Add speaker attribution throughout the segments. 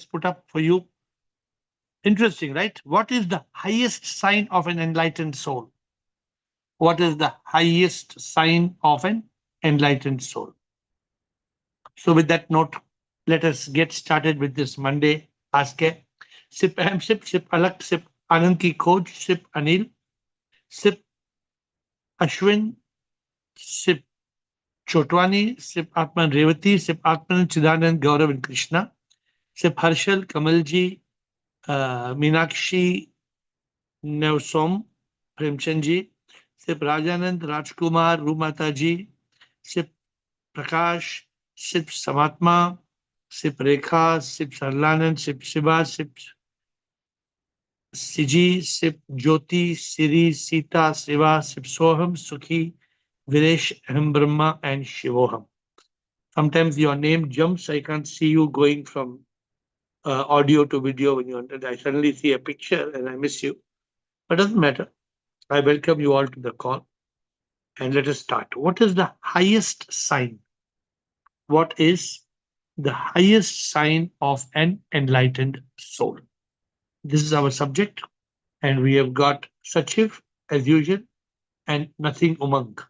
Speaker 1: just put up for you. Interesting, right? What is the highest sign of an enlightened soul? What is the highest sign of an enlightened soul? So with that note, let us get started with this Monday. Ask Sip Ahem Sip, Sip Alak, Sip Anand Ki Khoj, Sip Anil, Sip Ashwin, Sip Chotwani, Sip Atman Revati, Sip Atman Chidanand Gaurav and Krishna, Sip Harshal, Kamalji, Meenakshi, Nevsom, Premchandji, Sip Rajanand, Rajkumar, Rumataji, Sip Prakash, Sip Samatma, Sip Rekha, Sip Sarlanand, Sip Shiva, Sip Siji, Sip Jyoti, Siri, Sita, Siva, Sip Soham, Sukhi, Viresh, Aham Brahma, and Shivoham. Sometimes your name jumps. I can't see you going from audio to video when you enter. I suddenly see a picture and I miss you. But it doesn't matter. I welcome you all to the call. And let us start. What is the highest sign? What is the highest sign of an enlightened soul? This is our subject. And we have got Sachiv as usual and nothing Umang.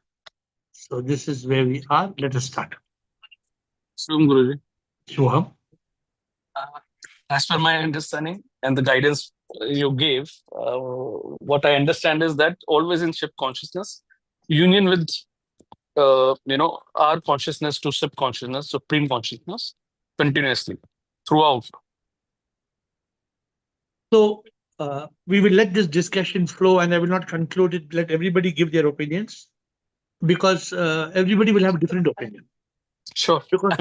Speaker 1: So this is where we are. Let us start.
Speaker 2: Shubham Guruji.
Speaker 1: Shubham.
Speaker 2: As per my understanding and the guidance you gave, what I understand is that always in Shiv consciousness, union with our consciousness to Shiv consciousness, supreme consciousness, continuously throughout.
Speaker 1: So we will let this discussion flow, and I will not conclude it. Let everybody give their opinions, because everybody will have a different opinion.
Speaker 2: Sure.
Speaker 1: Because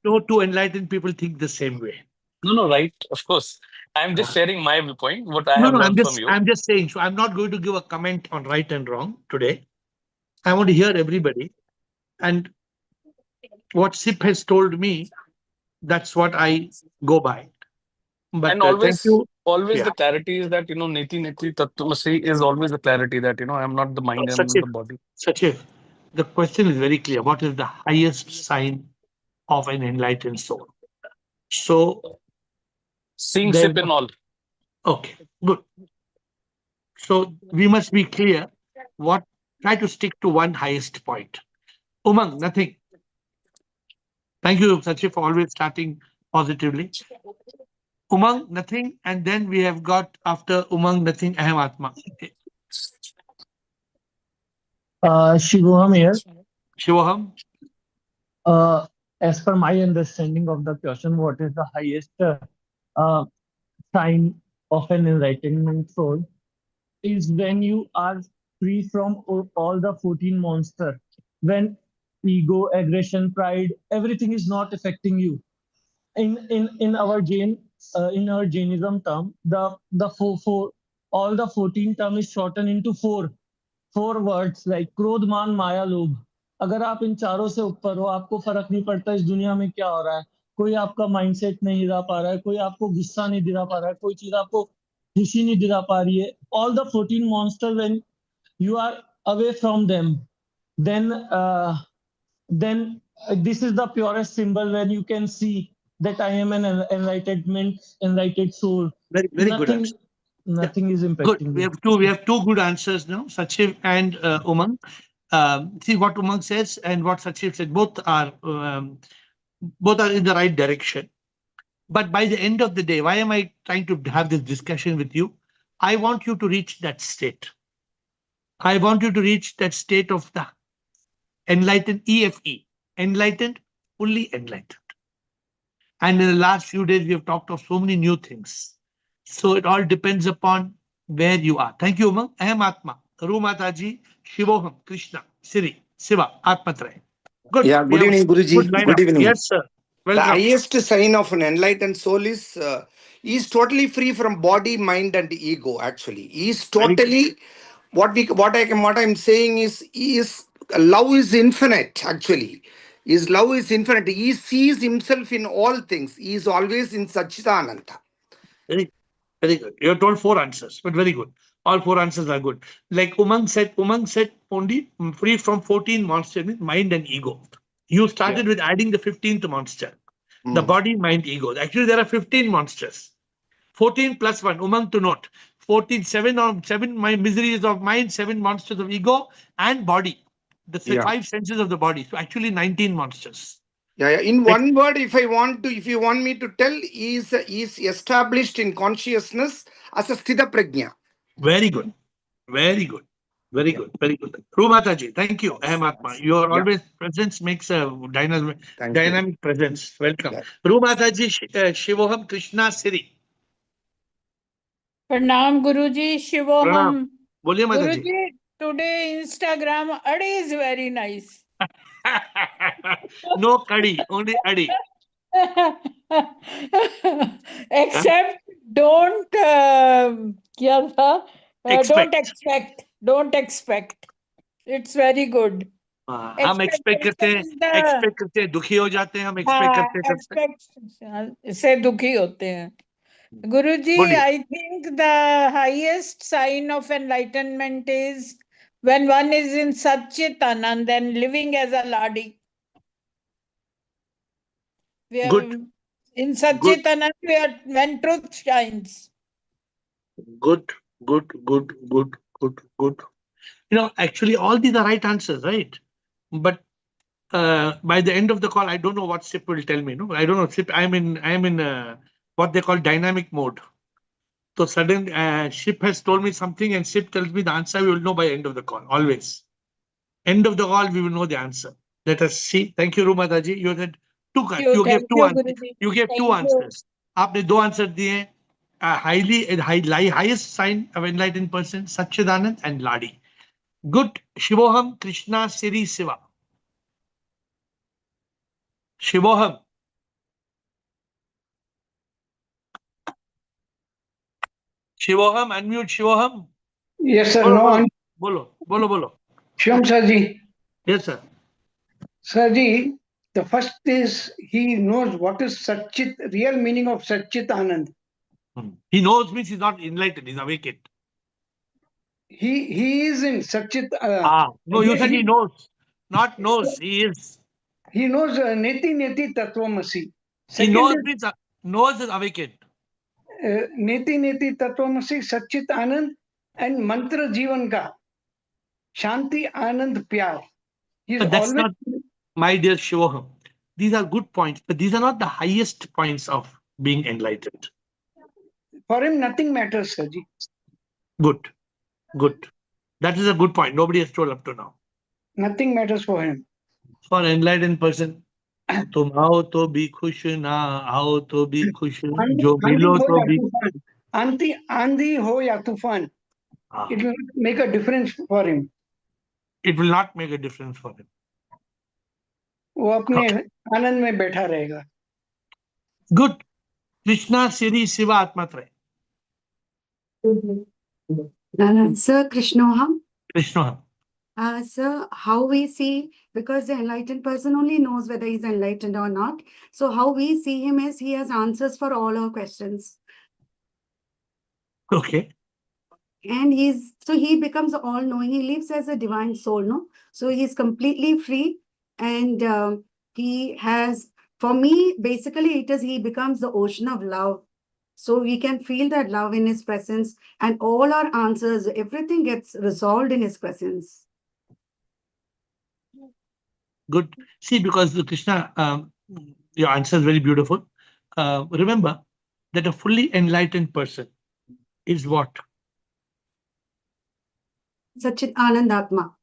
Speaker 1: no two enlightened people think the same way.
Speaker 2: No, right. Of course. I'm just sharing my viewpoint, what I have learned from you.
Speaker 1: I'm just saying. So I'm not going to give a comment on right and wrong today. I want to hear everybody. And what Sip has told me, that's what I go by. But
Speaker 2: and always,
Speaker 1: thank you.
Speaker 2: Always the clarity is that, Neti Neti Tattvamasi is always the clarity that, I'm not the mind, I'm not the body.
Speaker 1: Sachiv, the question is very clear. What is the highest sign of an enlightened soul? So,
Speaker 2: seeing Sip in all.
Speaker 1: Okay, good. So we must be clear. Try to stick to one highest point. Umang, nothing. Thank you, Sachiv, for always starting positively. Umang, nothing. And then we have got after Umang, nothing, Aham Atma.
Speaker 3: Shivoham here.
Speaker 1: Shivoham.
Speaker 3: As per my understanding of the question, what is the highest sign of an enlightenment soul? Is when you are free from all the 14 monsters. When ego, aggression, pride, everything is not affecting you. In our Jainism term, the four all the 14 term is shortened into four words like क्रोध मान माया लोभ. अगर आप इन चारों से ऊपर हो, आपको फर्क नहीं पड़ता इस दुनिया में क्या हो रहा है. कोई आपका माइंडसेट नहीं दिला पा रहा है, कोई आपको गुस्सा नहीं दिला पा रहा है, कोई चीज आपको खुशी नहीं दिला पा रही है. All the 14 monsters, when you are away from them, then this is the purest symbol when you can see that I am an enlightened soul.
Speaker 1: Very good answer.
Speaker 3: Nothing is impacting.
Speaker 1: Good. We have two good answers now, Sachiv and Umang. See what Umang says and what Sachiv said. Both are in the right direction. But by the end of the day, why am I trying to have this discussion with you? I want you to reach that state. I want you to reach that state of the enlightened, EFE, enlightened, fully enlightened. And in the last few days, we have talked of so many new things. So it all depends upon where you are. Thank you, Umang. Aham Atma, Rumataji, Shivoham, Krishna, Siri, Siva, Atmatraya. Good.
Speaker 4: Yeah, good evening, Guruji. Good evening.
Speaker 1: Yes, sir. Welcome.
Speaker 4: The highest sign of an enlightened soul is totally free from body, mind, and ego. Actually, he is totally what I'm saying is love is infinite. Actually, his love is infinite. He sees himself in all things. He is always in Satchidananda.
Speaker 1: Very good. You have told 4 answers, but very good. All 4 answers are good. Like Umang said only free from 14 monsters, mind and ego. You started with adding the 15th monster. The body, mind, ego. Actually, there are 15 monsters. 14 plus 1, Umang to note. 14, 7 or 7 my miseries of mind, 7 monsters of ego and body. The
Speaker 4: Yeah.
Speaker 1: 5 senses of the body. So actually 19 monsters.
Speaker 4: Yeah. In one word, if you want me to tell, is established in consciousness as a sthita prajna.
Speaker 1: Very good. Very good. Very good. Very good. Rumataji, thank you. Ahmatma. Your
Speaker 4: Yeah.
Speaker 1: always presence makes a dynamic
Speaker 4: Thank you.
Speaker 1: presence. Welcome.
Speaker 4: Yeah.
Speaker 1: Rumataji, Shivoham Krishna Siri.
Speaker 5: Pranam Guruji, Shivoham.
Speaker 1: Boliye Mataji.
Speaker 5: Guruji, today Instagram Adi is very nice.
Speaker 1: No kadi, only adi.
Speaker 5: Except don't kya tha? Don't expect. Don't expect. It's very good.
Speaker 1: हम expect करते हैं दुखी हो जाते हैं हम expect करते
Speaker 5: expect से दुखी होते हैं Guruji,
Speaker 1: बोलिए
Speaker 5: I think the highest sign of enlightenment is when one is in Satchit Anand and living as a Ladi. We are
Speaker 1: Good.
Speaker 5: in Satchit Anand, when truth shines.
Speaker 1: Good. You know, actually, all these are right answers, right? But by the end of the call, I don't know what SIP will tell me. No, I don't know. SIP, I'm in what they call dynamic mode. So sudden SIP has told me something, and SIP tells me the answer. We will know by end of the call. Always, end of the call, we will know the answer. Let us see. Thank you, Rumataji. You said two. You gave two answers. You gave two answers. आपने दो answer दिए. Highest sign of enlightened person, Satchidanand and Ladi. Good. Shivoham Krishna Siri Siva. Shivoham. Shivoham, unmute Shivoham.
Speaker 6: Yes, sir.
Speaker 1: Bolo.
Speaker 6: Shivam Sirji.
Speaker 1: Yes, sir.
Speaker 6: Sirji, the first is he knows what is Satchit, real meaning of Satchit Anand.
Speaker 1: He knows means he's not enlightened, he's awakened.
Speaker 6: He is in Satchit.
Speaker 1: No, you said he knows. Not knows, he is.
Speaker 6: He knows Neti Neti Tattvamasi.
Speaker 1: He knows means knows is awakened.
Speaker 6: Neti Neti Tattvamasi, Satchit Anand and Mantra Jivan Ka. Shanti Anand Pyar.
Speaker 1: But that's not, my dear Shivoham. These are good points, but these are not the highest points of being enlightened.
Speaker 6: For him, nothing matters, Sirji.
Speaker 1: Good. That is a good point. Nobody has told up to now.
Speaker 6: Nothing matters for him.
Speaker 1: For an enlightened person, तुम आओ तो भी खुश ना आओ तो भी खुश जो मिलो तो भी
Speaker 6: आंधी हो या तूफान. It will make a difference for him.
Speaker 1: It will not make a difference for him.
Speaker 6: वो अपने आनंद में बैठा रहेगा.
Speaker 1: Good. Krishna Siri Siva Atmatraya.
Speaker 7: Sir, Krishnoham.
Speaker 1: Krishnoham.
Speaker 7: Sir, how we see, because the enlightened person only knows whether he's enlightened or not. So how we see him is he has answers for all our questions.
Speaker 1: Okay.
Speaker 7: And he becomes all-knowing. He lives as a divine soul, no? So he's completely free. And he has, for me, basically he becomes the ocean of love. So we can feel that love in his presence, and all our answers, everything gets resolved in his presence.
Speaker 1: Good. See, because Krishna, your answer is very beautiful. Remember that a fully enlightened person is what?
Speaker 7: Satchit Anandatma.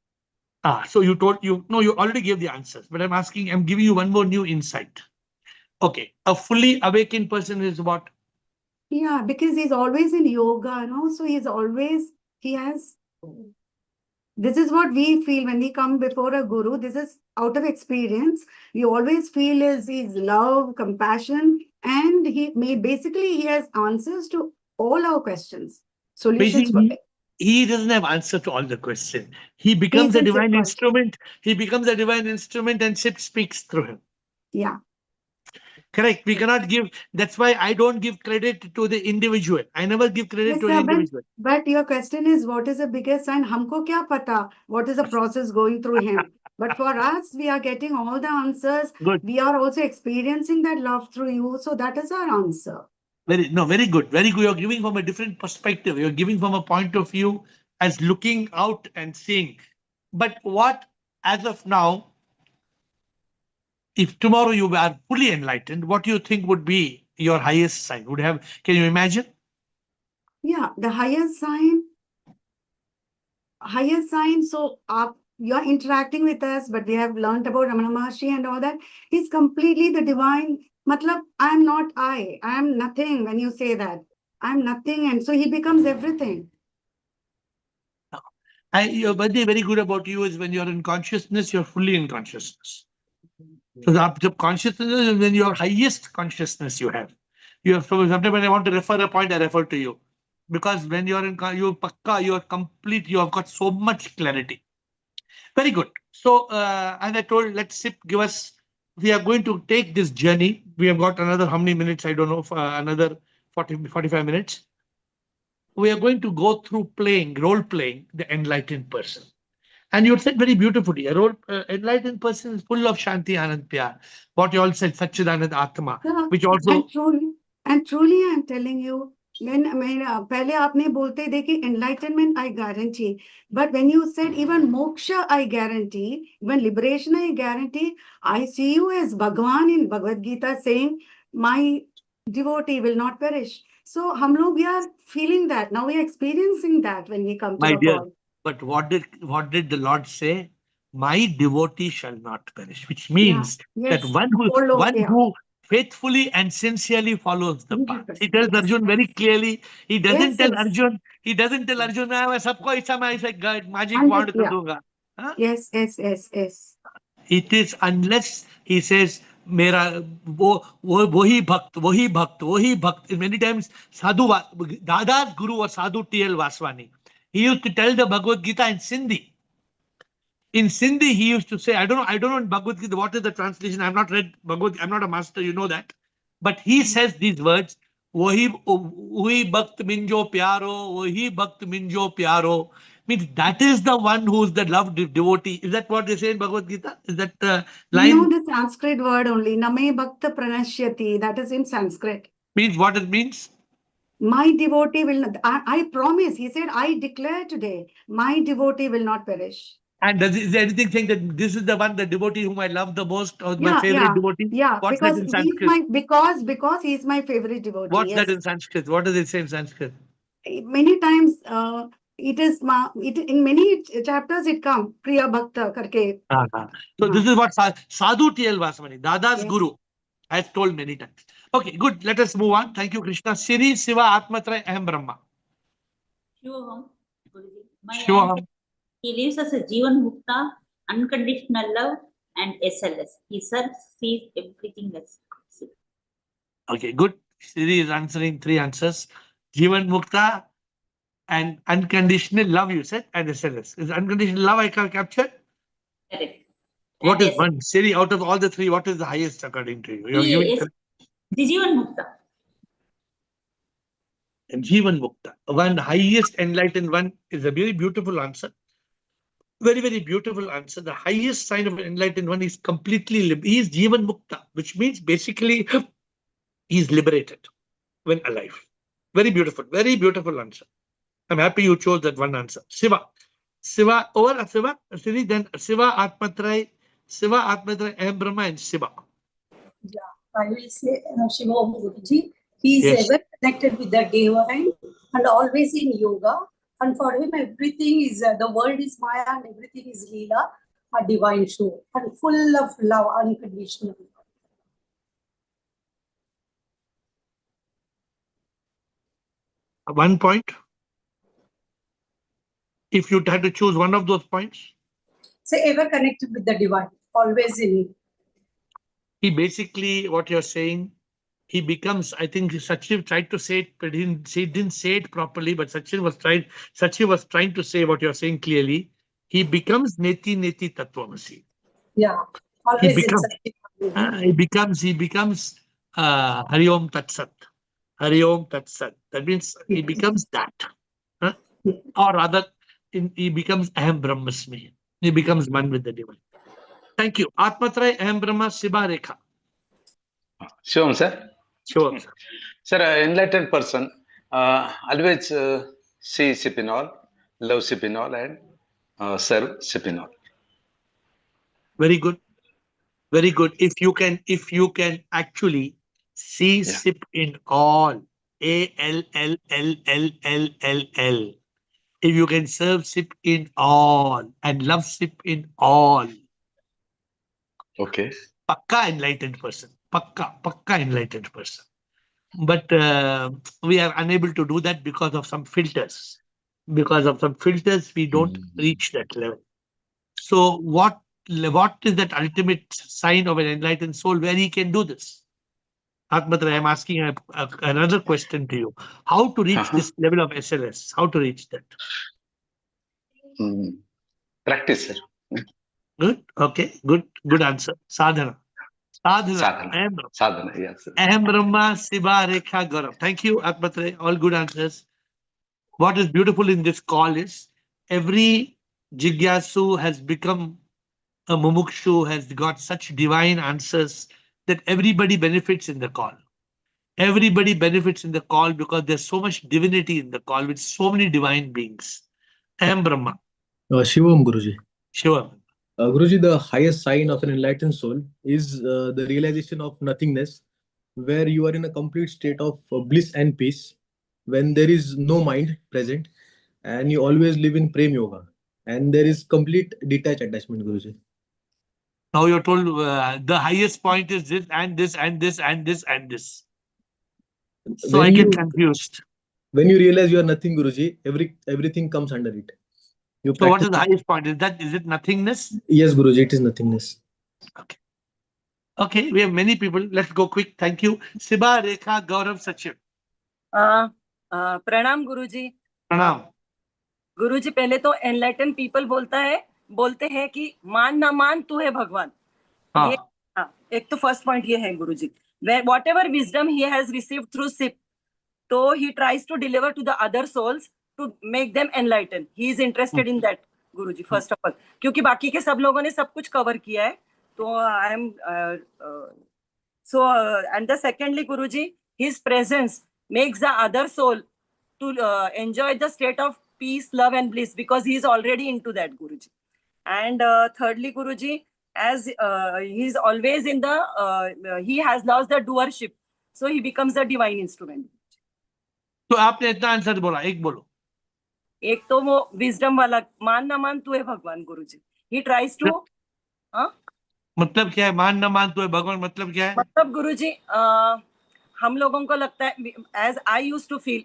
Speaker 1: So you already gave the answers, but I'm giving you one more new insight. Okay. A fully awakened person is what?
Speaker 7: Yeah, because he's always in yoga, no? So this is what we feel when we come before a guru. This is out of experience. We always feel his love, compassion, and he has answers to all our questions, solutions for it.
Speaker 1: He doesn't have answer to all the questions. He becomes a divine instrument. He becomes a divine instrument and SIP speaks through him.
Speaker 7: Yeah.
Speaker 1: Correct. We cannot give. That's why I don't give credit to the individual. I never give credit to an individual.
Speaker 7: But your question is, what is the biggest sign? Humko kya pata? What is the process going through him? But for us, we are getting all the answers.
Speaker 1: Good.
Speaker 7: We are also experiencing that love through you. So that is our answer.
Speaker 1: Very good. Very good. You're giving from a different perspective. You're giving from a point of view as looking out and seeing. But what, as of now, if tomorrow you are fully enlightened, what do you think would be your highest sign? Can you imagine?
Speaker 7: Yeah, the highest sign. So you're interacting with us, but we have learned about Ramana Maharshi and all that. He's completely the divine. Matlab, I'm not I am nothing. When you say that, I'm nothing. And so he becomes everything.
Speaker 1: One thing very good about you is when you're in consciousness, you're fully in consciousness. So the consciousness is when your highest consciousness you have. Sometimes when I want to refer a point, I refer to you. Because when you're you're complete, you have got so much clarity. Very good. So as I told, we are going to take this journey. We have got another, how many minutes? I don't know, another 45 minutes. We are going to go through role playing the enlightened person. And you said very beautifully, enlightened person is full of Shanti, Anand, Pyar. What you all said, Satchidanand Atma,
Speaker 7: Yeah,
Speaker 1: which also...
Speaker 7: And truly, I'm telling you, when पहले आपने बोलते देखिए enlightenment I guarantee, but when you said even moksha I guarantee, even liberation I guarantee, I see you as Bhagwan in Bhagavad Gita saying, my devotee will not perish. So हम लोग we are feeling that now, we are experiencing that when we come to
Speaker 1: My
Speaker 7: the
Speaker 1: dear,
Speaker 7: ball.
Speaker 1: but what did the Lord say? My devotee shall not perish, which means that one who faithfully and sincerely follows the path. He tells Arjun very clearly. He doesn't tell Arjun. He doesn't tell Arjun, "मैं सबको ऐसा magic wand कर दूंगा." Huh?
Speaker 7: Yes.
Speaker 1: It is unless he says, मेरा वही भक्त. Many times Dada's guru was Sadhu T.L. Vaswani. He used to tell the Bhagavad Gita in Sindhi. In Sindhi, he used to say, I don't know in Bhagavad Gita, what is the translation? I've not read Bhagavad Gita. I'm not a master, you know that. But he says these words, वही भक्त मिंजो प्यारो, वही भक्त मिंजो प्यारो. Means that is the one who's the loved devotee. Is that what they say in Bhagavad Gita? Is that the line?
Speaker 7: You know the Sanskrit word only, Name Bhakta Pranashyati, that is in Sanskrit.
Speaker 1: Means what it means?
Speaker 7: My devotee will not, I promise, he said, I declare today, my devotee will not perish.
Speaker 1: And is there anything saying that this is the one, the devotee whom I love the most, or my favorite devotee?
Speaker 7: Yeah,
Speaker 1: What's
Speaker 7: because
Speaker 1: that in Sanskrit?
Speaker 7: because he's my favorite devotee.
Speaker 1: What's that in Sanskrit? What does it say in Sanskrit?
Speaker 7: Many times, it is in many chapters it comes Priya Bhakta karke.
Speaker 1: So this is what Sadhu T.L. Vaswani, Dada's guru, has told many times. Okay, good. Let us move on. Thank you, Krishna. Siri Siva Atmatra Aham Brahma.
Speaker 8: Shivoham, Guruji. My
Speaker 1: Shivoham.
Speaker 8: answer, he lives as a Jivan Mukta, unconditional love, and SLS. He serves, sees everything as good.
Speaker 1: Okay, good. Siri is answering 3 answers. Jivan Mukta and unconditional love, you said, and SLS. Is unconditional love I can capture?
Speaker 8: Correct.
Speaker 1: What
Speaker 8: And
Speaker 1: is one? Siri, out of all the 3, what is the highest according to you? You're giving
Speaker 8: the Jivan Mukta.
Speaker 1: Jivan Mukta. One highest enlightened one is a very beautiful answer. Very, very beautiful answer. The highest sign of an enlightened one is completely he is Jivan Mukta, which means basically he is liberated when alive. Very beautiful answer. I'm happy you chose that one answer. Siva, over Siva, Siri, then Siva Atmatrai, Aham Brahma, and Siva.
Speaker 9: Yeah, I will say Shiva Guruji. He is ever connected with the divine and always in yoga. And for him, everything is the world is Maya and everything is Leela, a divine show, and full of love, unconditional.
Speaker 1: One point. If you had to choose one of those points.
Speaker 9: So ever connected with the divine, always in.
Speaker 1: He basically, what you're saying, he becomes, I think Sachin tried to say it, but he didn't say it properly, but Sachin was trying to say what you're saying clearly. He becomes Neti Neti Tattvamasi.
Speaker 9: Yeah, always
Speaker 1: he becomes Hari Om Tat Sat. Hari Om Tat Sat. That means he becomes that. Or rather, he becomes Aham Brahmasmi. He becomes one with the divine. Thank you. Atmatray Aham Brahma Shiva Rekha.
Speaker 10: Shivam, sir.
Speaker 1: Sure, sir.
Speaker 10: Sir, an enlightened person always see Sipinol, love Sipinol, and serve Sipinol.
Speaker 1: Very good. Very good. If you can actually see sip in all, ALLLLLLL. If you can serve sip in all and love sip in all,
Speaker 10: Okay.
Speaker 1: Pakka enlightened person. Pakka enlightened person. But we are unable to do that because of some filters. Because of some filters, we don't reach that level. So what is that ultimate sign of an enlightened soul where he can do this? Atmatra, I'm asking another question to you. How to reach this level of SLS? How to reach that?
Speaker 10: Practice, sir.
Speaker 1: Good. Okay. Good answer. Sadhana.
Speaker 10: Sadhana, yes.
Speaker 1: Aham Brahma Shiva Rekha Gaurav. Thank you, Atmatra. All good answers. What is beautiful in this call is every Jigyasu has become a mumukshu, has got such divine answers that everybody benefits in the call. Everybody benefits in the call because there's so much divinity in the call with so many divine beings. Aham Brahma.
Speaker 11: Shivam Guruji.
Speaker 1: Shivam.
Speaker 11: Guruji, the highest sign of an enlightened soul is the realization of nothingness, where you are in a complete state of bliss and peace, when there is no mind present, and you always live in Prem Yoga, and there is complete detached attachment, Guruji.
Speaker 1: Now you're told the highest point is this and this and this and this and this. So I get confused.
Speaker 11: When you realize you are nothing, Guruji, everything comes under it.
Speaker 1: So what is the highest point? Is it nothingness?
Speaker 11: Yes, Guruji, it is nothingness.
Speaker 1: Okay. Okay, we have many people. Let's go quick. Thank you. Shiva Rekha Gaurav Sachin.
Speaker 12: प्रणाम गुरुजी.
Speaker 1: प्रणाम.
Speaker 12: गुरुजी, पहले तो enlighten people बोलते हैं कि मान ना मान तू है भगवान. ये एक तो फर्स्ट पॉइंट ये है गुरुजी. Whatever wisdom he has received through SIP, so he tries to deliver to the other souls to make them enlightened. He is interested in that, Guruji, first of all. क्योंकि बाकी के सब लोगों ने सब कुछ कवर किया है, तो I am so and the secondly, Guruji, his presence makes the other soul to enjoy the state of peace, love, and bliss because he is already into that, Guruji. And thirdly, Guruji, as he is always in the, he has lost the doership, so he becomes a divine instrument.
Speaker 1: तो आपने इतना answer बोला, एक बोलो.
Speaker 12: एक तो वो wisdom वाला, मान ना मान तू है भगवान, गुरुजी. He tries to,
Speaker 1: मतलब क्या है मान ना मान तू है भगवान, मतलब क्या है?
Speaker 12: मतलब गुरुजी, हम लोगों को लगता है, as I used to feel,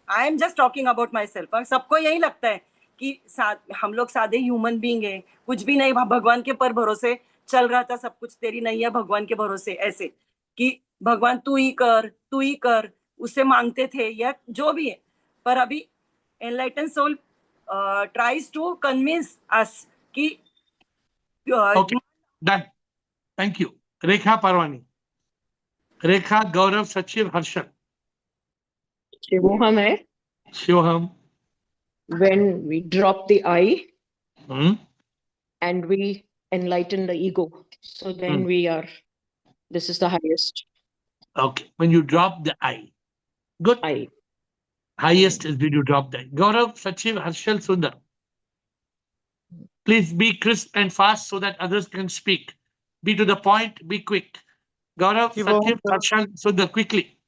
Speaker 12: I am just talking about myself. सबको यही लगता है कि हम लोग सादे ह्यूमन बीइंग हैं, कुछ भी नहीं, भगवान के पर भरोसे चल रहा था सब कुछ, तेरी नहीं है भगवान के भरोसे, ऐसे कि भगवान तू ही कर, उससे मांगते थे या जो भी है. पर अभी enlightened soul tries to convince us कि
Speaker 1: okay, done. Thank you. Rekha Parwani. Rekha Gaurav Sachiv Harshal.
Speaker 13: Shivoham hai.
Speaker 1: Shivoham.
Speaker 13: When we drop the I and we enlighten the ego, so then we are, this is the highest.
Speaker 1: Okay, when you drop the I. Good.
Speaker 13: I.
Speaker 1: Highest is when you drop the I. Gaurav, Sachiv, Harshal, Sundar. Please be crisp and fast so that others can speak. Be to the point, be quick. Gaurav, Sachiv, Harshal, Sundar, quickly.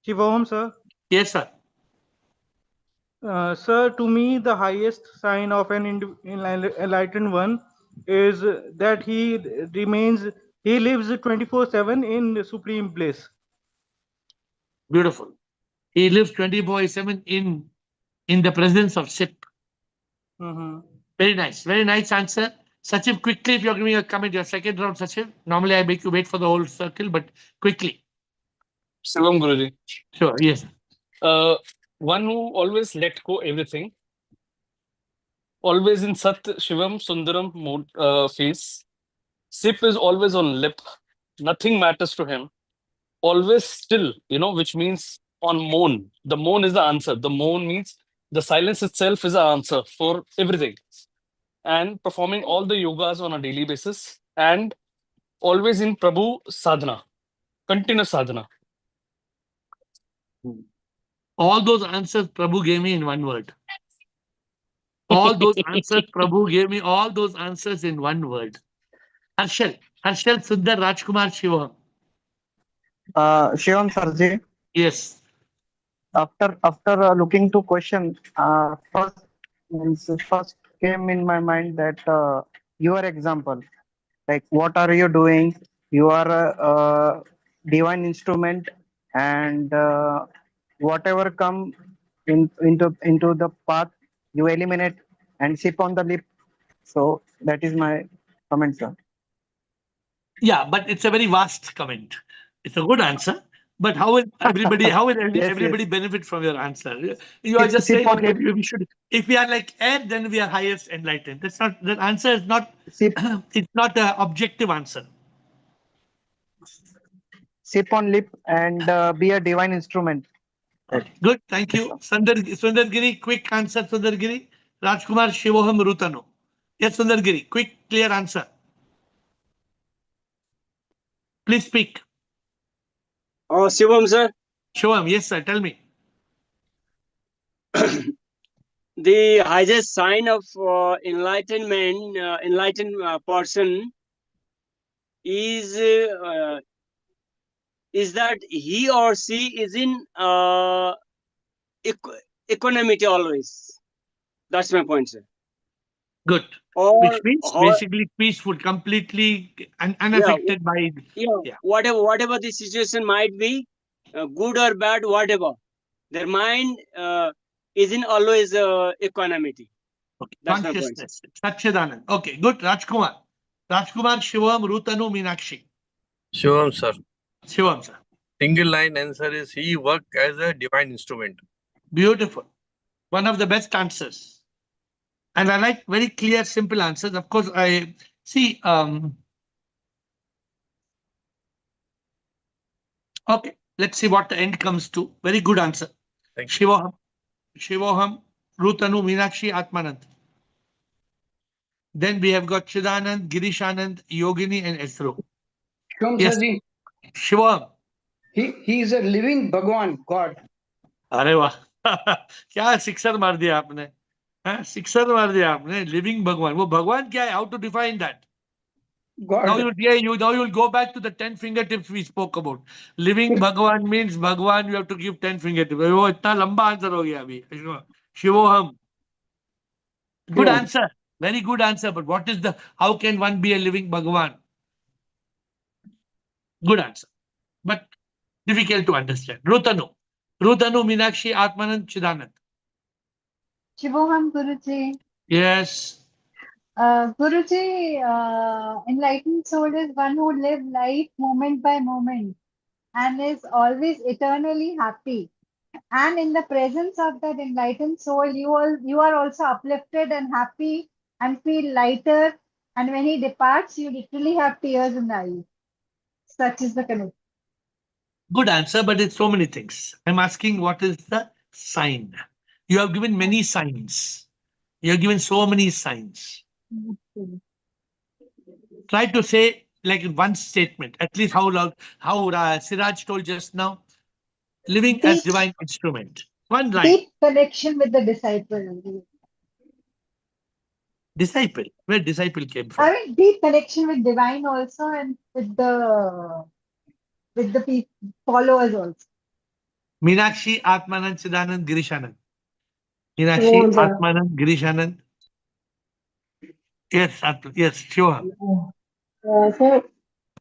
Speaker 14: Shivoham, sir.
Speaker 1: Yes, sir.
Speaker 14: Sir, to me, the highest sign of an enlightened one is that he lives 24/7 in supreme bliss.
Speaker 1: Beautiful. He lives 24/7 in the presence of SIP. Very nice answer. Sachiv, quickly, if you're giving a comment, your second round, Sachiv. Normally, I make you wait for the whole circle, but quickly.
Speaker 2: Shivam Guruji.
Speaker 1: Sure, yes.
Speaker 2: One who always let go everything, always in Sat, Shivam, Sundaram mode phase. Sip is always on lip. Nothing matters to him. Always still, which means on moan. The moan is the answer. The moan means the silence itself is the answer for everything. and performing all the yogas on a daily basis, and always in Prabhu sadhana, continuous sadhana.
Speaker 1: All those answers Prabhu gave me in one word. All those answers Prabhu gave me, all those answers in one word. Harshal Sundar Rajkumar Shivam.
Speaker 15: Shivam Sarji,
Speaker 1: Yes.
Speaker 15: after looking to question, first came in my mind that your example, like what are you doing? You are a divine instrument, and whatever come into the path, you eliminate and sip on the lip. So that is my comment, sir.
Speaker 1: Yeah, but it's a very vast comment. It's a good answer. But how will everybody
Speaker 15: Yes,
Speaker 1: everybody
Speaker 15: yes.
Speaker 1: benefit from your answer? You are just
Speaker 15: Sip
Speaker 1: saying,
Speaker 15: on
Speaker 1: okay,
Speaker 15: lip.
Speaker 1: we should, if we are like air, then we are highest enlightened. That's not, that answer is not,
Speaker 15: Sip
Speaker 1: it's not an objective answer.
Speaker 15: sip on lip and be a divine instrument.
Speaker 1: Okay, good. Thank you. Sundar Giri, quick answer, Sundar Giri. Rajkumar Shivoham Rutano. Yes, Sundar Giri, quick, clear answer. Please speak.
Speaker 16: Oh, Shivam, sir.
Speaker 1: Shivam, yes, sir. Tell me.
Speaker 16: The highest sign of enlightenment, enlightened person is that he or she is in equanimity always. That's my point, sir.
Speaker 1: Good.
Speaker 16: Or,
Speaker 1: Which means
Speaker 16: or
Speaker 1: basically peaceful, completely
Speaker 16: yeah,
Speaker 1: unaffected by, yeah.
Speaker 16: whatever the situation might be, good or bad, whatever, their mind is in always equanimity.
Speaker 1: Okay.
Speaker 16: That's my point, sir.
Speaker 1: Consciousness. Satchidanand. Okay, good. Rajkumar. Rajkumar Shivam Rutanu Meenakshi.
Speaker 17: Shivam, sir.
Speaker 1: Shivam, sir.
Speaker 17: Single line answer is he worked as a divine instrument.
Speaker 1: Beautiful. One of the best answers. And I like very clear, simple answers. Of course, I see. Okay, let's see what the end comes to. Very good answer.
Speaker 17: Thank you.
Speaker 1: Shivoham, Rutanu, Meenakshi, Atmanand. Then we have got Chidanand, Girishanand, Yogini, and Esro.
Speaker 6: Shivam
Speaker 1: Yes,
Speaker 6: Sarji,
Speaker 1: Shivam.
Speaker 6: he is a living Bhagwan, God.
Speaker 1: अरे वाह क्या sixer मार दिया आपने, sixer मार दिया आपने. Living भगवान, वो भगवान क्या है? How to define that? Now
Speaker 6: God.
Speaker 1: you'll go back to the 10 fingertips we spoke about. Living Bhagwan means Bhagwan, you have to give 10 fingertips. वो इतना लंबा आंसर हो गया अभी. शिवोहम. Good
Speaker 6: Shivam.
Speaker 1: answer. Very good answer. But what is the, how can one be a living Bhagwan? Good answer. But difficult to understand. Rutanu. Rutanu, Meenakshi, Atmanand, Chidanand.
Speaker 18: Shivoham Guruji.
Speaker 1: Yes.
Speaker 18: Guruji, enlightened soul is one who lives life moment by moment and is always eternally happy. And in the presence of that enlightened soul, you are also uplifted and happy and feel lighter. And when he departs, you literally have tears in the eyes. Such is the connection.
Speaker 1: Good answer, but it's so many things. I'm asking what is the sign? You have given many signs. You have given so many signs. Try to say like in one statement, at least how Siraj told just now, living as divine instrument. One line.
Speaker 18: Deep connection with the disciple.
Speaker 1: Disciple. Where disciple came from?
Speaker 18: I mean, deep connection with divine also and with the followers also.
Speaker 1: Meenakshi, Atmanand, Chidanand, Girishanand. Meenakshi, Atmanand, Girishanand. Yes, yes, sure.
Speaker 19: So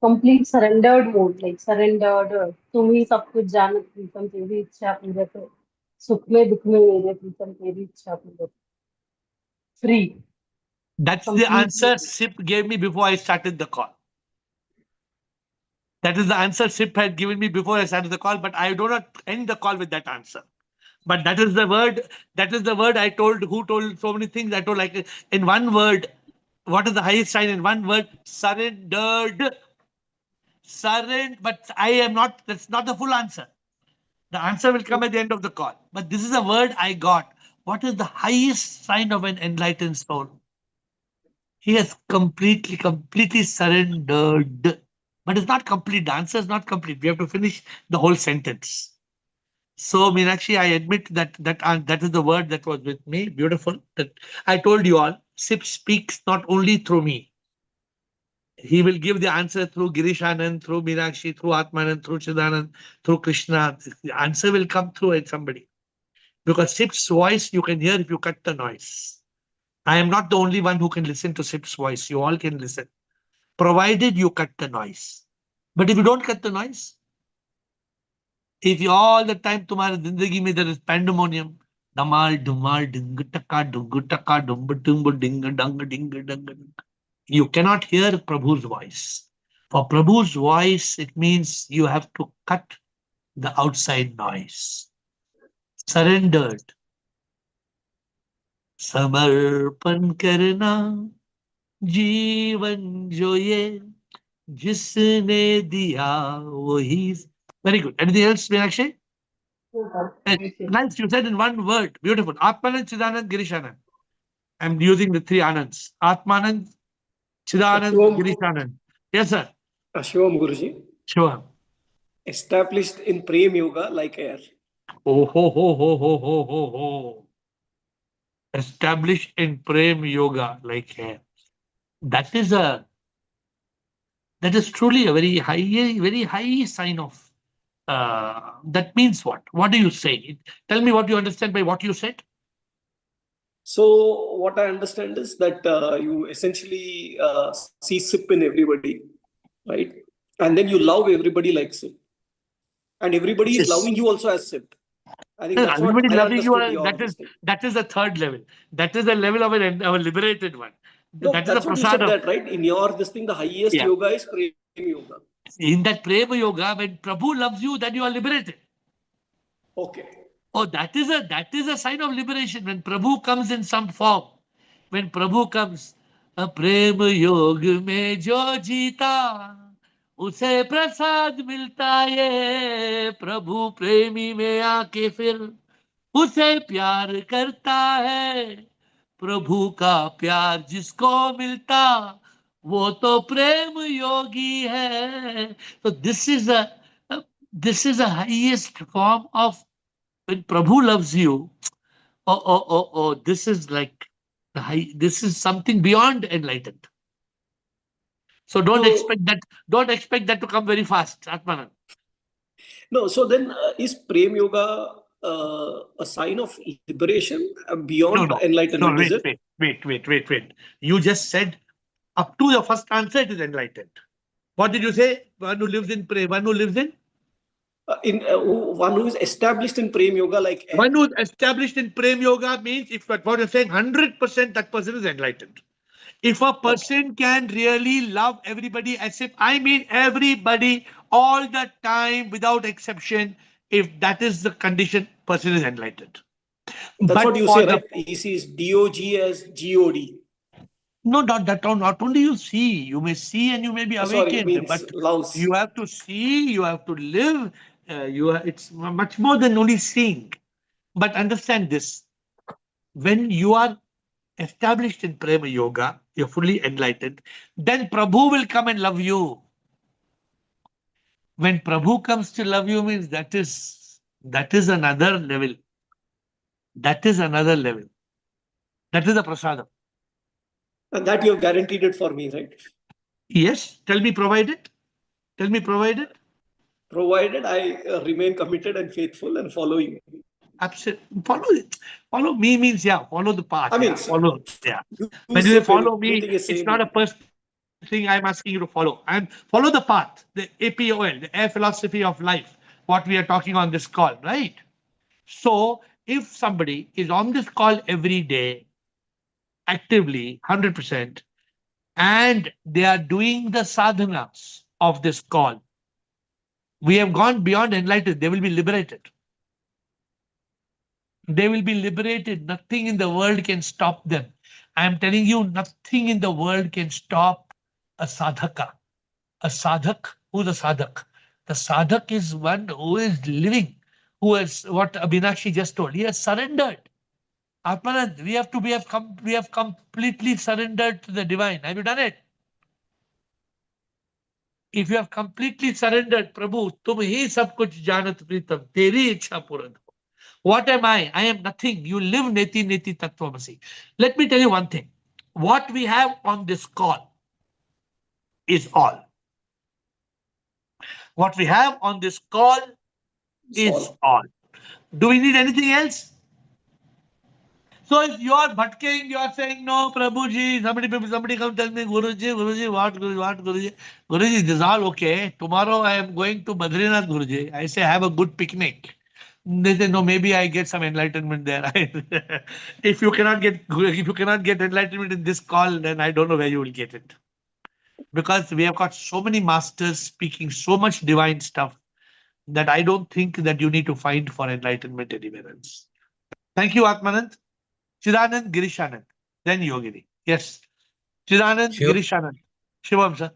Speaker 19: complete surrendered mode, like surrendered. तुम ही सब कुछ जानो, प्रीतम तेरी इच्छा पूरे करो. सुख में दुख में मेरे प्रीतम तेरी इच्छा पूरे. Free.
Speaker 1: That's the answer Sip gave me before I started the call. That is the answer Sip had given me before I started the call, but I do not end the call with that answer. But that is the word I told, who told so many things. I told like in one word, what is the highest sign in one word? Surrendered. Surrendered, but I am not, that's not the full answer. The answer will come at the end of the call. But this is a word I got. What is the highest sign of an enlightened soul? He has completely surrendered. But it's not complete. The answer is not complete. We have to finish the whole sentence. So, Meenakshi, I admit that is the word that was with me. Beautiful. That I told you all. SIP speaks not only through me. He will give the answer through Girish Anand, through Meenakshi, through Atmanand, through Chidanand, through Krishna. The answer will come through somebody. Because SIP's voice you can hear if you cut the noise. I am not the only one who can listen to SIP's voice. You all can listen, provided you cut the noise. But if you don't cut the noise, if you all the time तुम्हारे जिंदगी में there is pandemonium, damal dumal ding taka dumba tumba ding ding ding, you cannot hear Prabhu's voice. For Prabhu's voice, it means you have to cut the outside noise. Surrendered. समर्पण करना जीवन जो ये जिसने दिया वही. Very good. Anything else, Meenakshi? Nice. You said in one word. Beautiful. Atmanand, Chidanand, Girishanand. I'm using the three Anands. Atmanand, Chidanand, Girishanand. Yes, sir.
Speaker 20: Shivam Guruji.
Speaker 1: Sure.
Speaker 20: Established in Prem Yoga like AiR.
Speaker 1: Oh, ho, ho, ho, ho, ho, ho, ho. Established in Prem Yoga like AiR. That is truly a very high sign of. That means what? What do you say? Tell me what you understand by what you said.
Speaker 20: So what I understand is that you essentially see SIP in everybody, right? And then you love everybody like SIP. And everybody is loving you also as SIP. I think that's what
Speaker 1: Everybody
Speaker 20: I
Speaker 1: loving you.
Speaker 20: understood.
Speaker 1: That is the third level. That is the level of a liberated one.
Speaker 20: No,
Speaker 1: that is
Speaker 20: that's
Speaker 1: the
Speaker 20: what you said
Speaker 1: prasadam.
Speaker 20: that, right? In your this thing, the highest yoga is Prem Yoga.
Speaker 1: In that Prema Yoga, when Prabhu loves you, then you are liberated.
Speaker 20: Okay.
Speaker 1: Oh, that is a sign of liberation. When Prabhu comes in some form, when Prabhu comes, a Prema Yoga mein jo jeeta, उसे प्रसाद मिलता है प्रभु प्रेमी में आके फिर उसे प्यार करता है प्रभु का प्यार जिसको मिलता वो तो प्रेम योगी है. So this is a highest form of when Prabhu loves you. This is like this is something beyond enlightened. So don't expect that to come very fast, Atmanand.
Speaker 20: No, so then is Prem Yoga a sign of liberation beyond enlightenment?
Speaker 1: No,
Speaker 20: is it?
Speaker 1: wait. You just said up to your first answer it is enlightened. What did you say? One who lives in Prem, one who lives in?
Speaker 20: One who is established in Prem Yoga like AiR.
Speaker 1: One who is established in Prem Yoga means if what you're saying 100% that person is enlightened. If a person can really love everybody as if, I mean everybody all the time without exception, if that is the condition, person is enlightened.
Speaker 20: That's what you say, right? He sees DOG as GOD.
Speaker 1: No, not only you see, you may see and you may be awakened, but you have to see, you have to live. It's much more than only seeing. But understand this, when you are established in Prema Yoga, you're fully enlightened, then Prabhu will come and love you. When Prabhu comes to love you means that is another level. That is another level. That is the prasadam.
Speaker 20: And that you have guaranteed it for me, right?
Speaker 1: Yes. Tell me provided.
Speaker 20: Provided I remain committed and faithful and follow you.
Speaker 1: Absolutely. Follow me means, follow the path.
Speaker 20: I mean,
Speaker 1: follow. When you follow me, it's not a personal thing I'm asking you to follow. And follow the path, the APOL, the AiR philosophy of life, what we are talking on this call, right? So if somebody is on this call every day, actively, 100%, and they are doing the sadhanas of this call, we have gone beyond enlightened. They will be liberated. They will be liberated. Nothing in the world can stop them. I am telling you, nothing in the world can stop a sadhaka. A sadhak, who's a sadhak? The sadhak is one who is living, who has what Abhinakshi just told. He has surrendered. Atmanand, we have completely surrendered to the divine. Have you done it? If you have completely surrendered, Prabhu, tum hi sab kuch janat pritam, teri ichha puran. What am I? I am nothing. You live neti neti tattvamasi. Let me tell you one thing. What we have on this call is all. What we have on this call is all. Do we need anything else? So if you are bhatking, you are saying, no, Prabhuji, somebody come tell me, Guruji, what, Guruji? Guruji, this is all okay. Tomorrow I am going to Badrinath, Guruji. I say, have a good picnic. They say, no, maybe I get some enlightenment there. If you cannot get enlightenment in this call, then I don't know where you will get it. Because we have got so many masters speaking so much divine stuff that I don't think that you need to find for enlightenment anywhere else. Thank you, Atmanand. Chidanand, Girishanand, then Yogini. Yes. Chidanand,
Speaker 21: Shiv,
Speaker 1: Girishanand. Shivam, sir.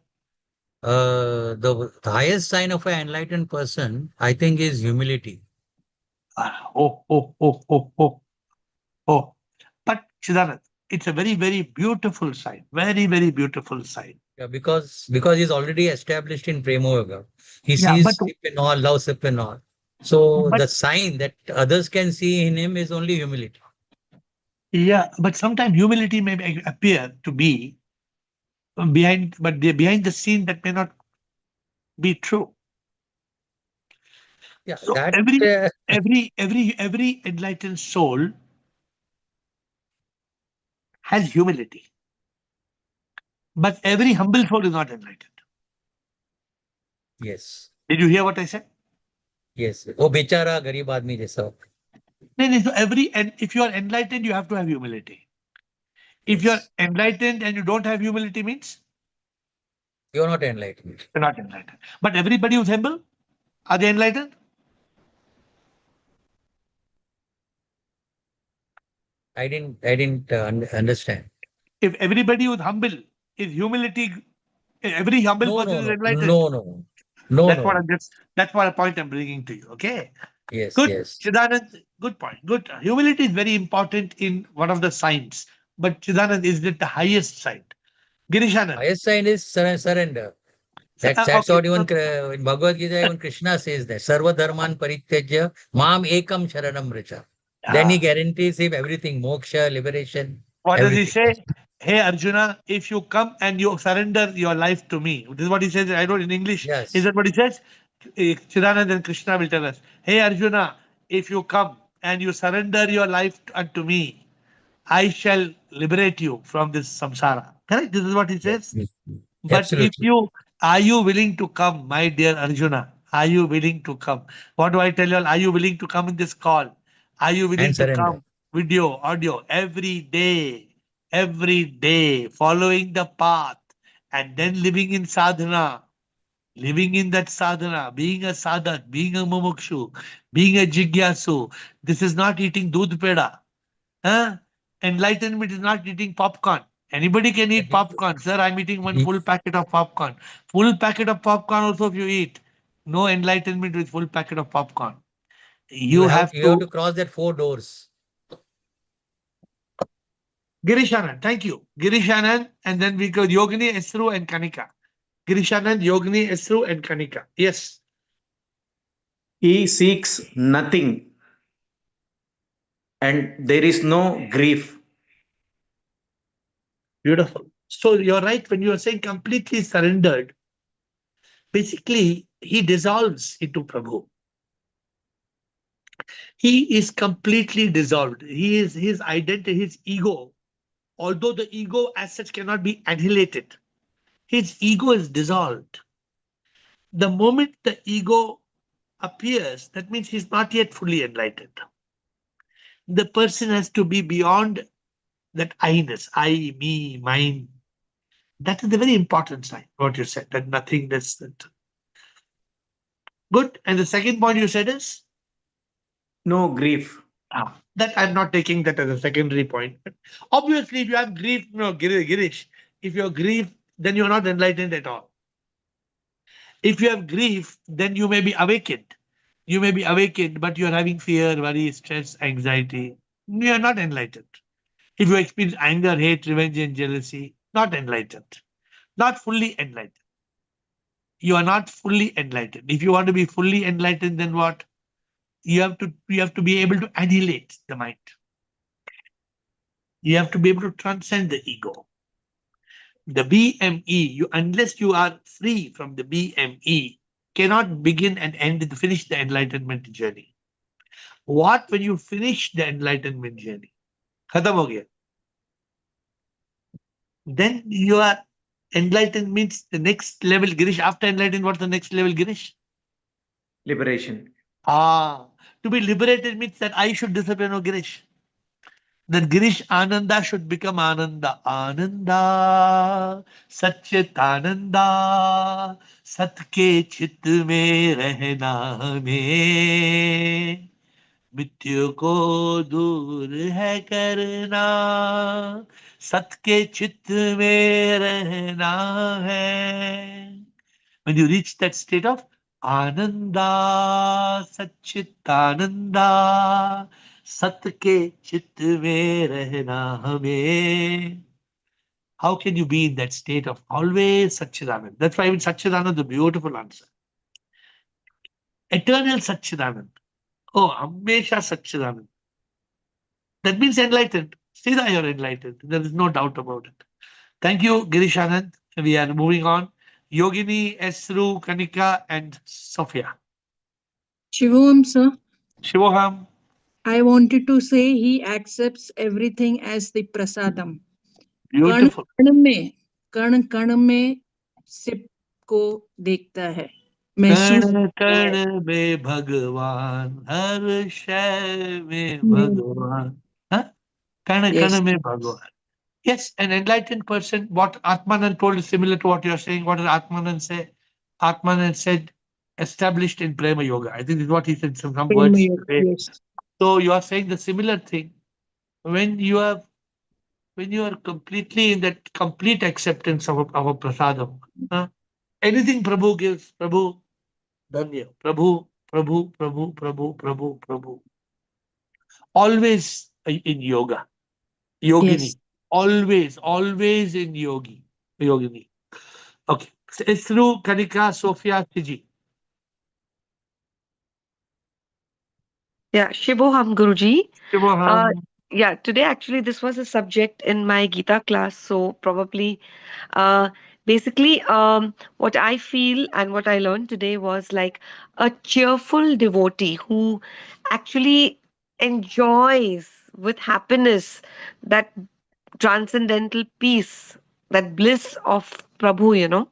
Speaker 21: the highest sign of an enlightened person, I think, is humility.
Speaker 1: Oh. But Chidanand, it's a very, very beautiful sign. Very, very beautiful sign.
Speaker 21: Yeah, because he's already established in Prema Yoga. He
Speaker 1: Yeah,
Speaker 21: sees sip in all, love sip in all. So
Speaker 1: but
Speaker 21: the sign that others can see in him is only humility.
Speaker 1: yeah, but sometimes humility may appear to be behind the scene that may not be true.
Speaker 21: Yeah,
Speaker 1: So
Speaker 21: that
Speaker 1: every enlightened soul has humility, but every humble soul is not enlightened.
Speaker 21: yes,
Speaker 1: Did you hear what I said?
Speaker 21: yes. वो बेचारा गरीब आदमी जैसा.
Speaker 1: No. So if you are enlightened, you have to have humility. If you're enlightened and you don't have humility, means
Speaker 21: You're not enlightened.
Speaker 1: you're not enlightened. But everybody who's humble, are they enlightened?
Speaker 21: I didn't understand.
Speaker 1: If everybody who's humble is humility, every humble
Speaker 21: No,
Speaker 1: person
Speaker 21: no,
Speaker 1: is
Speaker 21: no,
Speaker 1: enlightened.
Speaker 21: no, no, no,
Speaker 1: That's what
Speaker 21: no.
Speaker 1: that's what a point I'm bringing to you. Okay.
Speaker 21: Yes,
Speaker 1: Good,
Speaker 21: yes.
Speaker 1: Chidanand. Good point. Good. Humility is very important in one of the signs. But Chidanand, is it the highest sign? Girishanand.
Speaker 21: Highest sign is surrender. That's
Speaker 1: Okay.
Speaker 21: what even in Bhagavad Gita, even Krishna says that. Sarva dharman parityajya mam ekam sharanam vracha. Then he guarantees him everything, moksha, liberation,
Speaker 1: What does he
Speaker 21: everything.
Speaker 1: say? Hey Arjuna, if you come and you surrender your life to me, this is what he says. I wrote in English. Is
Speaker 21: Yes.
Speaker 1: that what he says? Chidanand and Krishna will tell us. Hey Arjuna, if you come and you surrender your life unto me, I shall liberate you from this samsara. Correct? This is what he says.
Speaker 21: Yes.
Speaker 1: But if
Speaker 21: Absolutely.
Speaker 1: are you willing to come, my dear Arjuna? Are you willing to come? What do I tell you all? Are you willing to come in this call? Are you willing
Speaker 21: And
Speaker 1: to
Speaker 21: surrender.
Speaker 1: come? Video, audio, every day, following the path and then living in sadhana, living in that sadhana, being a sadhak, being a mumukshu, being a jigyasu. This is not eating dudh peda. Huh? Enlightenment is not eating popcorn. Anybody can eat popcorn. Sir, I'm eating one full packet of popcorn. Full packet of popcorn also if you eat. No enlightenment with full packet of popcorn. You have
Speaker 21: You have
Speaker 1: to.
Speaker 21: to cross that 4 doors.
Speaker 1: Girishanand, thank you. Girishanand, and then we go Yogini, Esru, and Kanika. Girishanand, Yogini, Esru, and Kanika. Yes.
Speaker 22: He seeks nothing and there is no grief.
Speaker 1: Beautiful. So you're right when you're saying completely surrendered. Basically, he dissolves into Prabhu. He is completely dissolved. He is his identity, his ego. Although the ego as such cannot be annihilated, his ego is dissolved. The moment the ego appears, that means he's not yet fully enlightened. The person has to be beyond that I-ness, I, me, mine. That is the very important sign, what you said, that nothingness. That... Good. And the second point you said is?
Speaker 22: No grief.
Speaker 1: That I'm not taking that as a secondary point. Obviously, if you have grief, no, Girish, if you have grief, then you're not enlightened at all. If you have grief, then you may be awakened. You may be awakened, but you're having fear, worry, stress, anxiety. You are not enlightened. If you experience anger, hate, revenge, and jealousy, not enlightened. Not fully enlightened. You are not fully enlightened. If you want to be fully enlightened, then what? You have to be able to annihilate the mind. You have to be able to transcend the ego. The BME, unless you are free from the BME, cannot begin and finish the enlightenment journey. What when you finish the enlightenment journey? Khatam ho gaya. Then you are enlightened means the next level, Girish. After enlightened, what's the next level, Girish?
Speaker 22: Liberation.
Speaker 1: To be liberated means that I should disappear, no, Girish. Then Girish Ananda should become Ananda. Ananda, Satchit Ananda, Sat ke chit mein rehna hame, मृत्यु को दूर है करना, सत के चित्त में रहना है. When you reach that state of Ananda, Satchitananda, Sat ke chit mein rehna hame. How can you be in that state of always Satchidanand? That's why even Satchidanand is a beautiful answer. Eternal Satchidanand. Oh, Hamesha Satchidanand. That means enlightened. See that you're enlightened. There is no doubt about it. Thank you, Girish Anand. We are moving on. Yogini, Esru, Kanika, and Sophia.
Speaker 5: Shivam, sir.
Speaker 1: Shivoham.
Speaker 5: I wanted to say he accepts everything as the prasadam.
Speaker 1: Beautiful.
Speaker 5: कण कण में SIP को देखता है,
Speaker 1: कण
Speaker 5: महसूस
Speaker 1: कण में भगवान, हर शय में भगवान. Huh? Kण
Speaker 5: Yes.
Speaker 1: kण mein Bhagavan. Yes, an enlightened person, what Atmanand told is similar to what you're saying. What did Atmanand say? Atmanand said, established in Prema Yoga. I think this is what he said, some words.
Speaker 5: Yes.
Speaker 1: So you are saying the similar thing. When you are completely in that complete acceptance of our prasadam, anything Prabhu gives, Prabhu, Dhanya, Prabhu, Prabhu, Prabhu, Prabhu, Prabhu, Prabhu. Always in yoga. Yogini. Yes. Always in yogini. Okay. Isru, Kanika, Sophia, Tiji.
Speaker 3: Yeah, Shivoham Guruji.
Speaker 1: Shivoham.
Speaker 3: Yeah, today actually this was a subject in my Gita class, so probably basically what I feel and what I learned today was like a cheerful devotee who actually enjoys with happiness that transcendental peace, that bliss of Prabhu,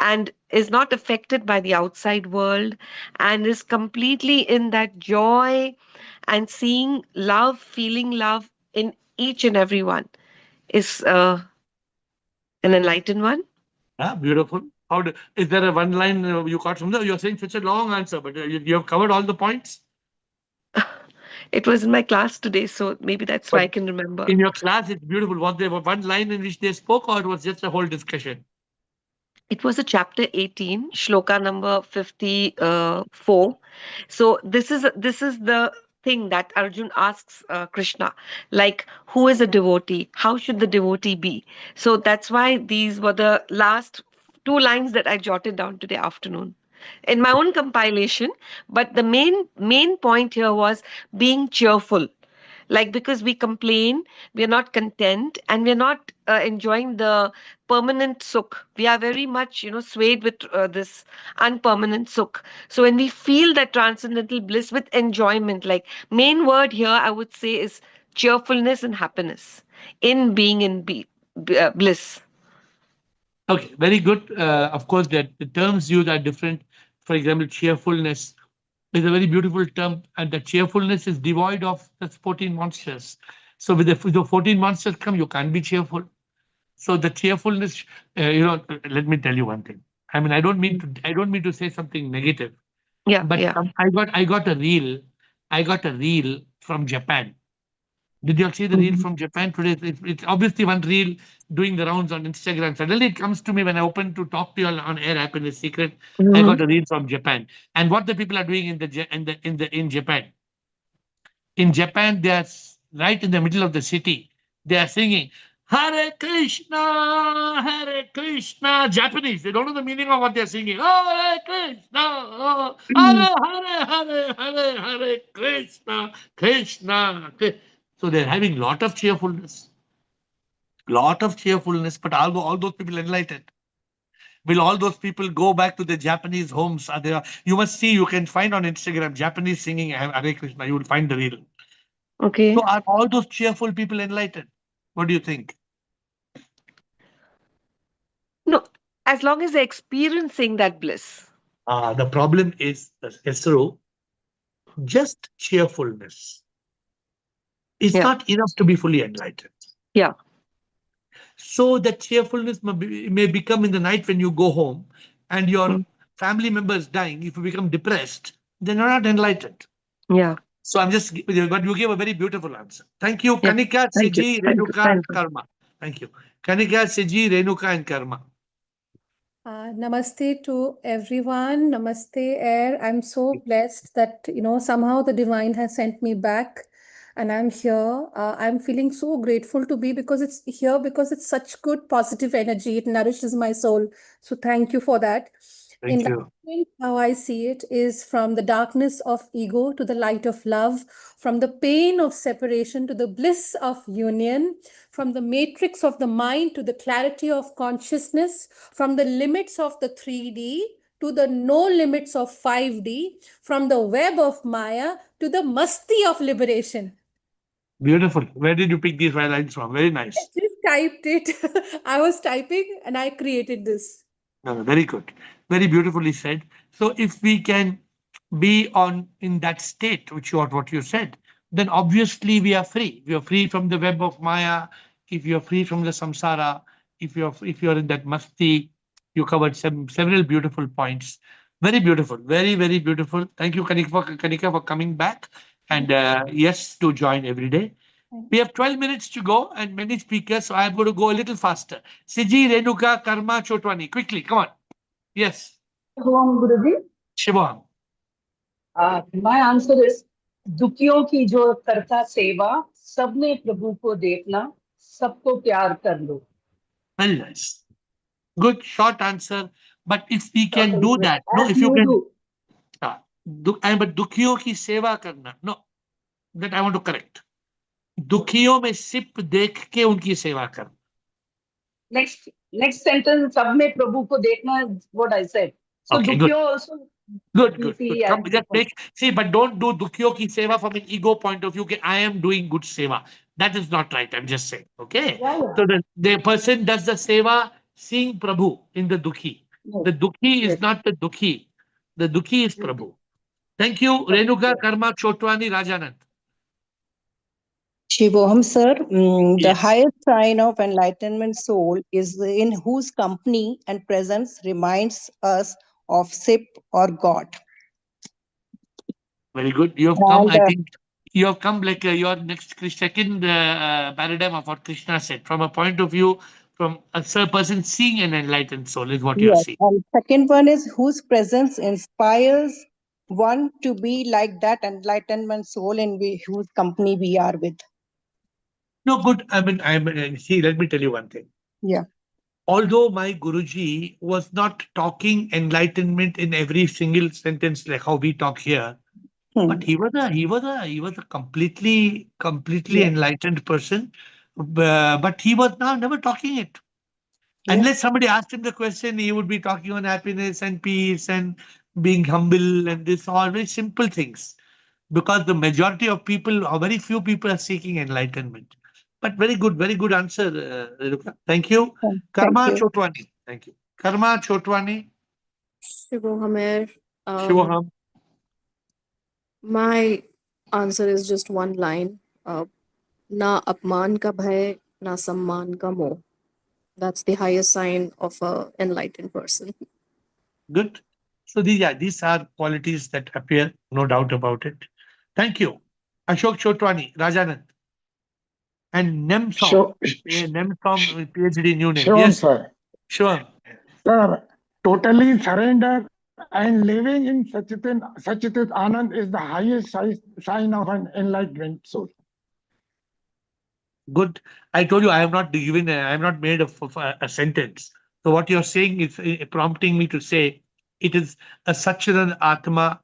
Speaker 3: and is not affected by the outside world and is completely in that joy and seeing love, feeling love in each and every one is an enlightened one.
Speaker 1: Beautiful. Is there a one line you got from there? You're saying such a long answer, but you have covered all the points?
Speaker 3: It was in my class today, so maybe that's why I can remember.
Speaker 1: In your class, it's beautiful. Was there one line in which they spoke, or it was just a whole discussion?
Speaker 3: It was a chapter 18, shloka number 54. So this is the thing that Arjun asks Krishna, like, who is a devotee? How should the devotee be? So that's why these were the last two lines that I jotted down today afternoon in my own compilation. But the main point here was being cheerful, like, because we complain, we are not content, and we are not enjoying the permanent sukh. We are very much swayed with this unpermanent sukh. So when we feel that transcendental bliss with enjoyment, like, main word here I would say is cheerfulness and happiness in being in bliss.
Speaker 1: Okay, very good. Of course, the terms used are different. For example, cheerfulness is a very beautiful term, and the cheerfulness is devoid of the 14 monsters. So with the 14 monsters come, you can't be cheerful. So the cheerfulness, let me tell you one thing. I mean, I don't mean to say something negative.
Speaker 3: Yeah.
Speaker 1: But
Speaker 3: Yeah.
Speaker 1: I got a reel. I got a reel from Japan. Did you all see the reel from Japan today? It's obviously one reel doing the rounds on Instagram. Suddenly it comes to me when I open to talk to you all on AiR Happiness Secret. I got a reel from Japan, and what the people are doing in Japan. In Japan, they are right in the middle of the city. They are singing, Hare Krishna, Japanese. They don't know the meaning of what they're singing. Hare Krishna, Hare Krishna, Krishna. So they're having lot of cheerfulness. But all those people enlightened. Will all those people go back to the Japanese homes? Are there, you must see, you can find on Instagram, Japanese singing Hare Krishna. You will find the reel.
Speaker 3: Okay.
Speaker 1: So are all those cheerful people enlightened? What do you think?
Speaker 3: No, as long as they're experiencing that bliss.
Speaker 1: The problem is, Esro, just cheerfulness is not enough to be fully enlightened.
Speaker 3: Yeah.
Speaker 1: So that cheerfulness may become in the night when you go home and your family member is dying. If you become depressed, then you're not enlightened.
Speaker 3: Yeah.
Speaker 1: So I'm just, but you gave a very beautiful answer. Thank you, Kanika,
Speaker 3: Thank you.
Speaker 1: Siji,
Speaker 3: Thank you.
Speaker 1: Renuka, and Karma. Thank you. Kanika, Siji, Renuka, and Karma.
Speaker 4: Namaste to everyone. Namaste, AiR. I'm so blessed that, somehow the divine has sent me back and I'm here. I'm feeling so grateful to be because it's such good positive energy. It nourishes my soul. So thank you for that.
Speaker 1: Thank you.
Speaker 4: Enlightenment, how I see it, is from the darkness of ego to the light of love, from the pain of separation to the bliss of union, from the matrix of the mind to the clarity of consciousness, from the limits of the 3D to the no limits of 5D, from the web of Maya to the masti of liberation.
Speaker 1: Beautiful. Where did you pick these lines from? Very nice.
Speaker 4: I just typed it. I was typing and I created this.
Speaker 1: No, very good. Very beautifully said. So if we can be in that state, what you said, then obviously we are free. We are free from the web of Maya. If you are free from the samsara, if you're in that masti, you covered several beautiful points. Very beautiful. Very, very beautiful. Thank you, Kanika, for coming back. And yes, to join every day. We have 12 minutes to go and many speakers, so I'm going to go a little faster. Siji, Renuka, Karma, Chotwani. Quickly, come on. Yes.
Speaker 7: Shivam, Guruji.
Speaker 1: Shivam.
Speaker 7: My answer is दुखियों की जो करता सेवा सब में प्रभु को देखना सबको प्यार कर लो.
Speaker 1: Very nice. Good, short answer. But if we can do that, no, if you
Speaker 7: you
Speaker 1: can.
Speaker 7: do.
Speaker 1: But दुखियों की सेवा करना. No, that I want to correct. दुखियों में सिप देख के उनकी सेवा करना.
Speaker 7: Next sentence, सब में प्रभु को देखना, what I said. So
Speaker 1: Okay, good.
Speaker 7: दुखियों also.
Speaker 1: Good. Come, just see, but don't do Dukhiyo ki seva from an ego point of view. Okay, I am doing good seva. That is not right. I'm just saying. Okay.
Speaker 7: Yeah.
Speaker 1: So the person does the seva seeing Prabhu in the Dukhi.
Speaker 7: Yes.
Speaker 1: The Dukhi is not the Dukhi. The Dukhi is Prabhu. Thank you, Renuka, Karma, Chotwani, Rajanand.
Speaker 23: Shivoham, sir, the highest sign of enlightenment soul is in whose company and presence reminds us of Sip or God.
Speaker 1: Very good. You have come, I think, you have come like your next second paradigm of what Krishna said. From a point of view, from a person seeing an enlightened soul is what you are seeing.
Speaker 23: And second one is whose presence inspires one to be like that enlightenment soul in whose company we are with.
Speaker 1: No, good. See, let me tell you one thing.
Speaker 23: Yeah.
Speaker 1: Although my Guruji was not talking enlightenment in every single sentence like how we talk here, but he was a completely enlightened person. But he was now never talking it. Unless somebody asked him the question, he would be talking on happiness and peace and being humble and this all very simple things. Because the majority of people, or very few people, are seeking enlightenment. But very good answer, Renuka. Thank you. Karma Chotwani. Thank you. Karma Chotwani.
Speaker 13: Shivoham,
Speaker 1: Shivoham.
Speaker 13: My answer is just one line. Na apman ka bhay, na samman ka moh. That's the highest sign of an enlightened person.
Speaker 1: Good. So these are qualities that appear, no doubt about it. Thank you. Ashok Chotwani, Rajanand. And Nemsom. Nemsom, PhD, new name.
Speaker 24: Sure,
Speaker 1: Yes,
Speaker 24: sir.
Speaker 1: Sure.
Speaker 24: Sir, totally surrender and living in Sachitit Anand is the highest sign of an enlightenment soul.
Speaker 1: Good. I told you I have not given, I have not made a sentence. So what you're saying is prompting me to say it is a Satchidanand Atma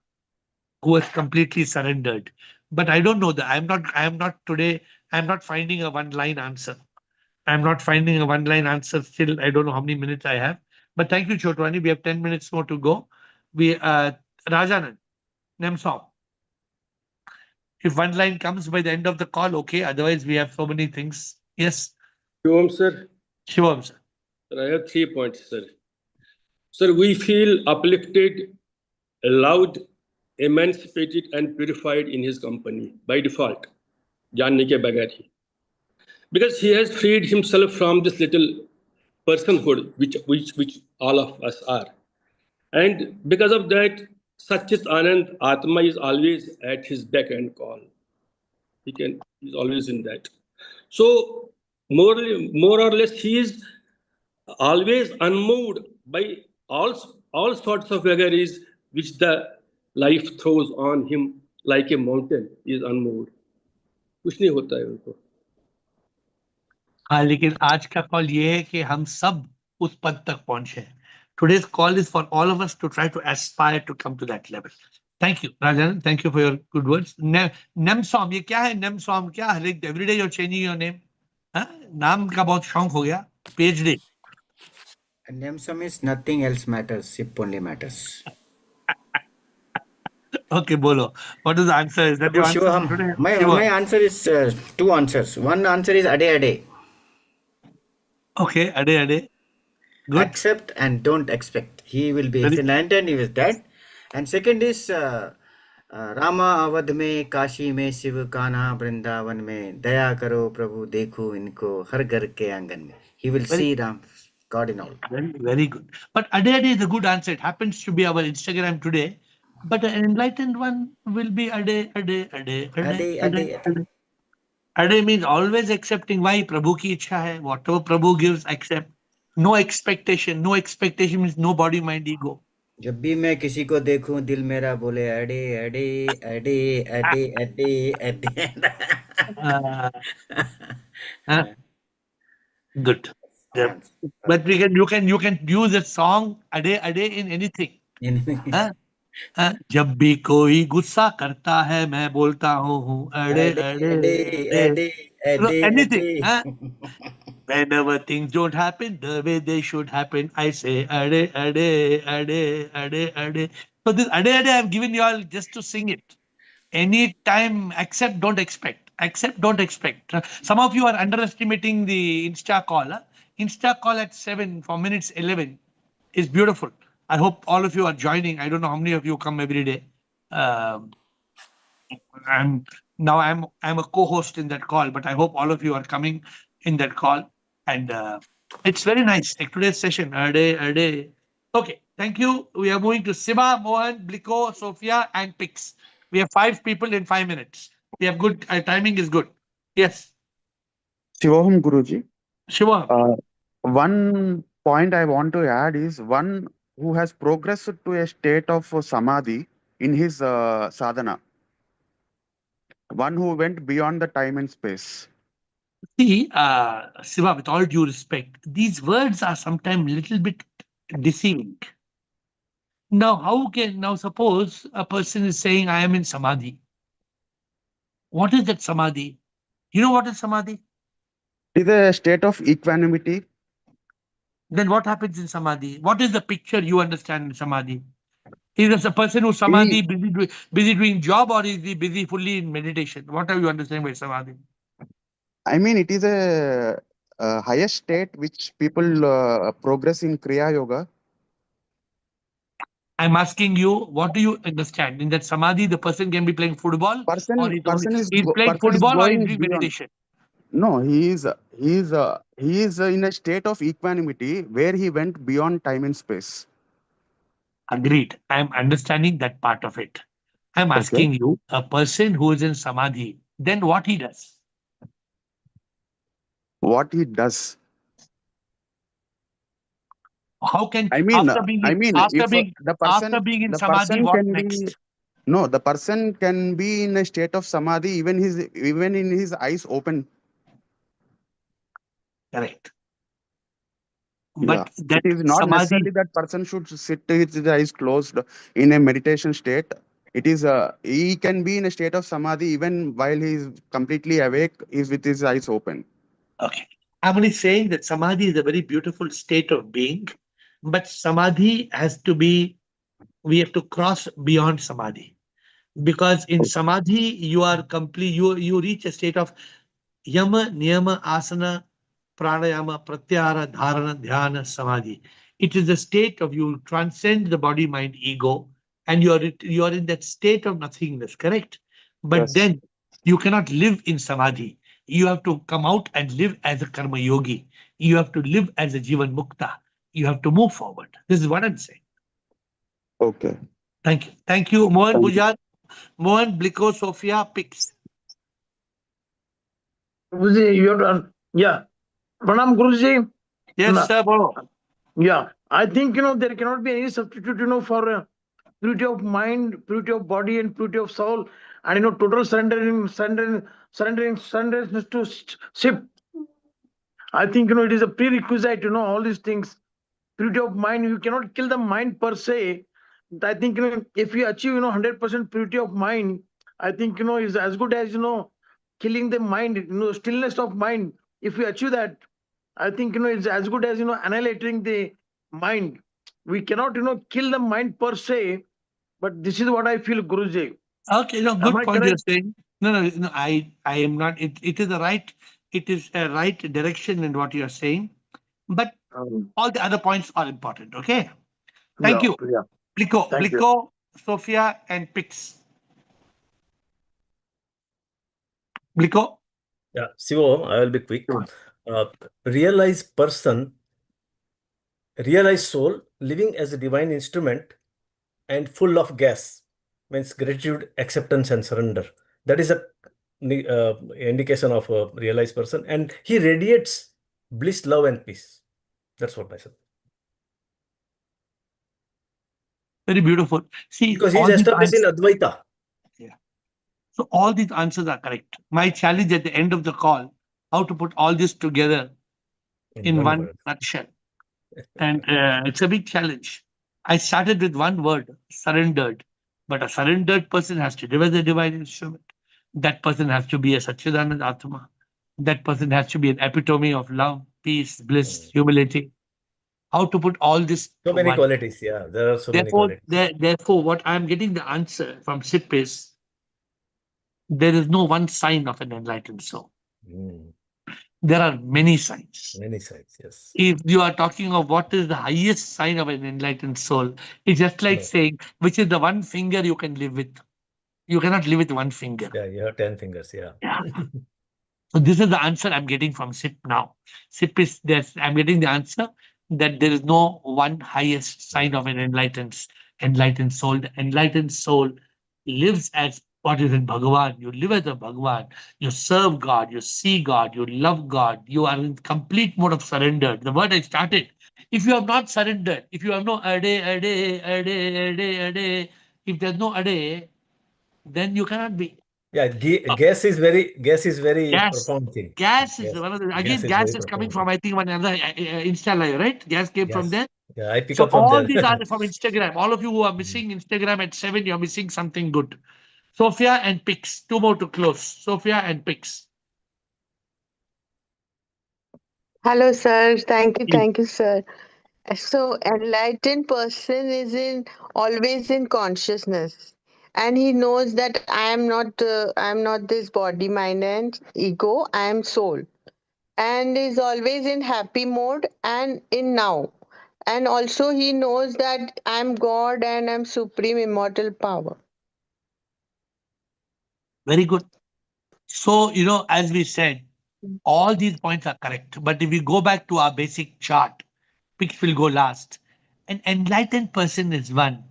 Speaker 1: who has completely surrendered. But I don't know that. I am not today, I'm not finding a one-line answer. I'm not finding a one-line answer still. I don't know how many minutes I have. But thank you, Chotwani. We have 10 minutes more to go. We Rajanan, Nemsom. If one line comes by the end of the call, okay. Otherwise, we have so many things. Yes.
Speaker 8: Shivam, sir.
Speaker 1: Shivam, sir.
Speaker 8: Sir, I have 3 points, sir. Sir, we feel uplifted, allowed, emancipated, and purified in his company by default. जानने के बगैर ही. Because he has freed himself from this little personhood which all of us are. And because of that, Satchit Anand Atma is always at his beck and call. He's always in that. So more or less, he is always unmoved by all sorts of vagaries which the life throws on him like a mountain. He is unmoved. कुछ नहीं होता है उनको.
Speaker 1: हाँ, लेकिन आज का call ये है कि हम सब उस पद तक पहुंचे. Today's call is for all of us to try to aspire to come to that level. Thank you, Rajan. Thank you for your good words. Nemsom, ये क्या है Nemsom? क्या every day you're changing your name? हाँ? नाम का बहुत शौक हो गया. PhD.
Speaker 9: Nemsom is nothing else matters. SIP only matters.
Speaker 1: Okay, bolo. What is the answer? Is that your answer for today?
Speaker 9: My answer is two answers. One answer is Ade Ade.
Speaker 1: Okay, Ade Ade. Good.
Speaker 9: Accept and don't expect. He will be. If Enlightened, he is dead. And second is Rama Awadh में, काशी में, शिव कान्हा वृंदावन में, दया करो प्रभु देखो इनको हर घर के आंगन में. He will see Ram, God in all.
Speaker 1: Very, very good. But Ade Ade is a good answer. It happens to be our Instagram today. But an enlightened one will be Ade Ade Ade Ade Ade Ade. Ade means always accepting. Why? Prabhu ki ichha hai. Whatever Prabhu gives, accept. No expectation. No expectation means no body, mind, ego.
Speaker 9: जब भी मैं किसी को देखूं दिल मेरा बोले अडे अडे अडे अडे अडे अडे.
Speaker 1: Good. Yeah. But you can use a song Ade Ade in anything. जब भी कोई गुस्सा करता है मैं बोलता हूँ अड़े अड़े अड़े anything. Whenever things don't happen the way they should happen, I say ade ade ade ade ade. So this ade ade I've given you all just to sing it. Anytime, accept, don't expect. Accept, don't expect. Some of you are underestimating the Insta call. Insta call at 7 for minutes 11 is beautiful. I hope all of you are joining. I don't know how many of you come every day. I'm a co-host in that call, but I hope all of you are coming in that call. And it's very nice. Like today's session, a day. Okay, thank you. We are moving to Siva, Mohan, Bliko, Sophia, and Pix. We have 5 people in 5 minutes. We have good timing is good. Yes.
Speaker 10: Shivoham Guruji.
Speaker 1: Shivoham.
Speaker 10: One point I want to add is one who has progressed to a state of samadhi in his sadhana. One who went beyond the time and space.
Speaker 1: See, Siva, with all due respect, these words are sometimes a little bit deceiving. Now suppose a person is saying, I am in samadhi. What is that samadhi? You know what is samadhi?
Speaker 10: It is a state of equanimity.
Speaker 1: Then what happens in samadhi? What is the picture you understand in samadhi? Is this a person who's samadhi busy doing job, or is he busy fully in meditation? What are you understanding by samadhi?
Speaker 10: I mean, it is a highest state which people progress in Kriya Yoga.
Speaker 1: I'm asking you, what do you understand? In that samadhi, the person can be playing football, or he's playing football, or he's doing meditation.
Speaker 10: No, he is in a state of equanimity where he went beyond time and space.
Speaker 1: Agreed. I'm understanding that part of it. I'm asking you, a person who is in samadhi, then what he does?
Speaker 10: What he does?
Speaker 1: How can
Speaker 10: after being
Speaker 1: in samadhi, what next?
Speaker 10: No, the person can be in a state of samadhi even in his eyes open.
Speaker 1: Correct.
Speaker 10: Yeah,
Speaker 1: But that
Speaker 10: it is not
Speaker 1: samadhi,
Speaker 10: necessarily that person should sit with his eyes closed in a meditation state. It is he can be in a state of samadhi even while he is completely awake, is with his eyes open.
Speaker 1: okay. I'm only saying that samadhi is a very beautiful state of being, but samadhi has to be, we have to cross beyond samadhi. Because in samadhi, you are complete, you reach a state of yama, niyama, asana, pranayama, pratyahara, dharana, dhyana, samadhi. It is a state of you transcend the body, mind, ego, and you are in that state of nothingness, correct? But
Speaker 10: Yes.
Speaker 1: then you cannot live in samadhi. You have to come out and live as a karma yogi. You have to live as a jivan mukta. You have to move forward. This is what I'm saying.
Speaker 10: Okay.
Speaker 1: Thank you. Thank you, Mohan
Speaker 10: Thank you.
Speaker 1: Pujar. Mohan, Bliko, Sophia, Pix.
Speaker 24: Guruji, you have to, yeah. Pranam Guruji.
Speaker 1: Yes, sir, bolo.
Speaker 24: Yeah, I think, there cannot be any substitute, for purity of mind, purity of body, and purity of soul, and, total surrendering to ship. I think, it is a prerequisite, all these things. Purity of mind, you cannot kill the mind per se. I think, if you achieve, 100% purity of mind, I think, is as good as, killing the mind, stillness of mind. If you achieve that, I think, it's as good as, annihilating the mind. We cannot, kill the mind per se, but this is what I feel, Guruji.
Speaker 1: Okay, no,
Speaker 24: Am
Speaker 1: good
Speaker 24: I
Speaker 1: point you're
Speaker 24: correct?
Speaker 1: saying. No, I am not. It is it is a right direction in what you're saying, but all the other points are important. Okay, thank
Speaker 24: Yeah,
Speaker 1: you,
Speaker 24: yeah. Thank you.
Speaker 1: Bliko, Sophia, and Pix. Bliko.
Speaker 2: Yeah, Sivo, I will be quick. Uh, realized person, realized soul, living as a divine instrument and full of gas, means gratitude, acceptance, and surrender. That is a indication of a realized person, and he radiates bliss, love, and peace. That's what I said.
Speaker 1: Very beautiful. See,
Speaker 2: Because he is
Speaker 1: all these
Speaker 2: established in
Speaker 1: answers.
Speaker 2: Advaita.
Speaker 1: Yeah. So all these answers are correct. My challenge at the end of the call, how to put all this together in one
Speaker 2: word.
Speaker 1: nutshell. And it's a big challenge. I started with one word, surrendered. But a surrendered person has to live as a divine instrument. That person has to be a Satchidanand Atma. That person has to be an epitome of love, peace, bliss, humility. How to put all this
Speaker 2: So
Speaker 1: to
Speaker 2: many
Speaker 1: one.
Speaker 2: qualities. Yeah, there are so many
Speaker 1: Therefore,
Speaker 2: qualities.
Speaker 1: therefore, what I'm getting the answer from SIP is there is no one sign of an enlightened soul. There are many signs.
Speaker 2: Many signs, yes.
Speaker 1: If you are talking of what is the highest sign of an enlightened soul, it's just like saying which is the one finger you can live with. You cannot live with one finger.
Speaker 2: Yeah, you have 10 fingers. Yeah.
Speaker 1: So this is the answer I'm getting from SIP now. SIP is this. I'm getting the answer that there is no one highest sign of an enlightened soul. The enlightened soul lives as what is in Bhagavan. You live as a Bhagavan. You serve God. You see God. You love God. You are in complete mode of surrender. The word I started. If you have not surrendered, if you have no ade, if there's no ade, then you cannot be.
Speaker 2: Yeah, gas is very
Speaker 1: Gas.
Speaker 2: profound thing.
Speaker 1: Gas is one of the, again, gas is coming from, I think, one another Insta live, right? Gas came from there.
Speaker 2: Yeah, I pick
Speaker 1: So
Speaker 2: up from
Speaker 1: all
Speaker 2: there.
Speaker 1: these are from Instagram. All of you who are missing Instagram at 7, you're missing something good. Sophia and Pix. 2 more to close. Sophia and Pix.
Speaker 11: Hello, sir. Thank you, sir. So, enlightened person is in always in consciousness, and he knows that I am not this body, mind, and ego. I am soul, and is always in happy mode and in now. And also, he knows that I am God and I am supreme immortal power.
Speaker 1: Very good. So, as we said, all these points are correct. But if we go back to our basic chart, Pix will go last. An enlightened person is one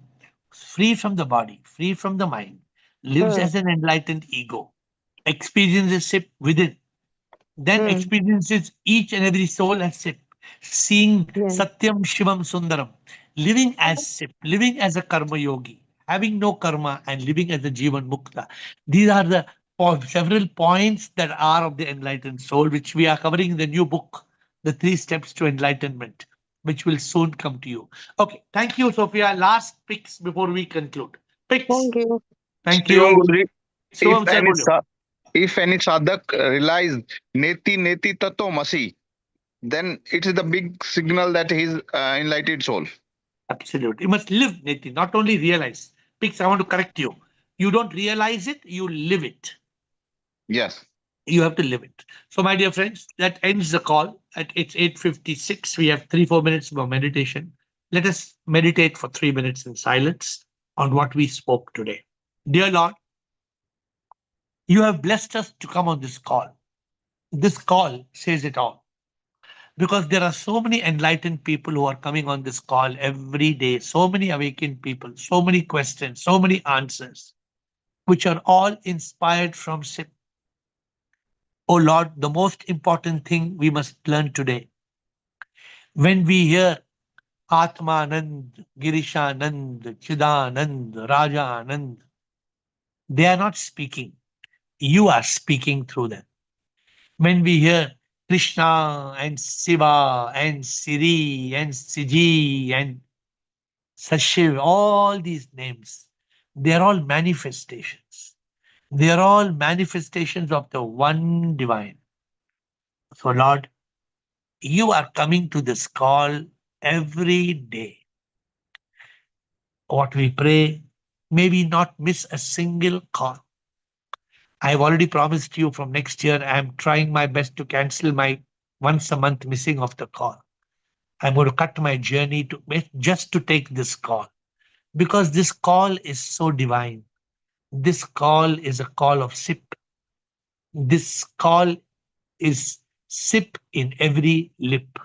Speaker 1: free from the body, free from the mind, lives as an enlightened ego, experiences it within, then experiences each and every soul as SIP, seeing Satyam Shivam Sundaram, living as SIP, living as a karma yogi, having no karma and living as a Jivan Mukta. These are the several points that are of the enlightened soul, which we are covering in the new book, the 3 steps to enlightenment, which will soon come to you. Okay, thank you, Sophia. Last picks before we conclude. Picks.
Speaker 11: Thank you.
Speaker 1: Thank
Speaker 12: Shivam
Speaker 1: you.
Speaker 12: Gurji,
Speaker 1: Shivam sir, bolyo.
Speaker 12: if any sadhak realized neti neti tato masi, then it is the big signal that he is enlightened soul.
Speaker 1: Absolutely. You must live, Neti, not only realize. Picks, I want to correct you. You don't realize it, you live it.
Speaker 12: Yes.
Speaker 1: You have to live it. So, my dear friends, that ends the call. It's 8:56. We have 3-4 minutes of meditation. Let us meditate for 3 minutes in silence on what we spoke today. Dear Lord, you have blessed us to come on this call. This call says it all. Because there are so many enlightened people who are coming on this call every day, so many awakened people, so many questions, so many answers, which are all inspired from SIP. Oh Lord, the most important thing we must learn today. When we hear Atmanand, Girishanand, Chidanand, Rajanand, they are not speaking. You are speaking through them. When we hear Krishna and Shiva and Siri and Siji and Sashiv, all these names, they are all manifestations. They are all manifestations of the one divine. So Lord, you are coming to this call every day. What we pray, maybe not miss a single call. I've already promised you from next year, I'm trying my best to cancel my once a month missing of the call. I'm going to cut my journey to just to take this call, because this call is so divine. This call is a call of SIP. This call is SIP in every lip.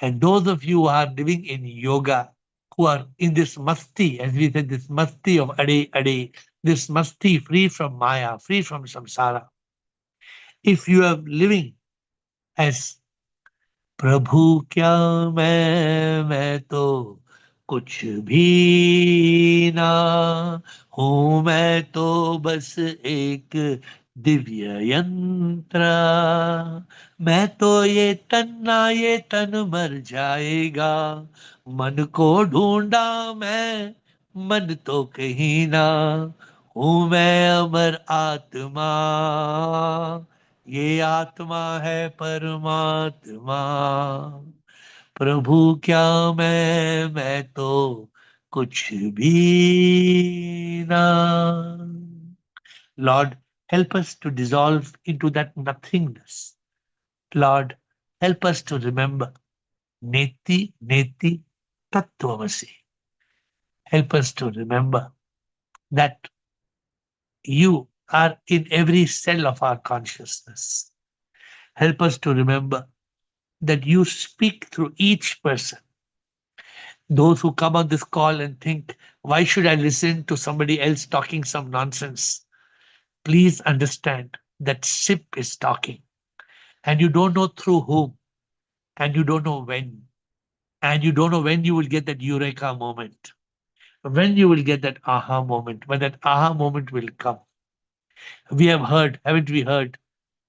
Speaker 1: And those of you who are living in yoga, who are in this masti, as we said, this masti of ade, this masti free from maya, free from samsara. If you are living as Prabhu kya मैं तो कुछ भी ना हूँ, मैं तो बस एक दिव्य यंत्र, मैं तो ये तन मर जाएगा, मन को ढूंढा मैं, मन तो कहीं ना, हूँ मैं अमर आत्मा, ये आत्मा है परमात्मा, प्रभु क्या मैं तो कुछ भी ना. Lord, help us to dissolve into that nothingness. Lord, help us to remember Neti Neti Tattvamasi. Help us to remember that you are in every cell of our consciousness. Help us to remember that you speak through each person. Those who come on this call and think, why should I listen to somebody else talking some nonsense? Please understand that SIP is talking, and you don't know through whom, and you don't know when, and you don't know when you will get that eureka moment, when you will get that aha moment, when that aha moment will come. We have heard, haven't we heard,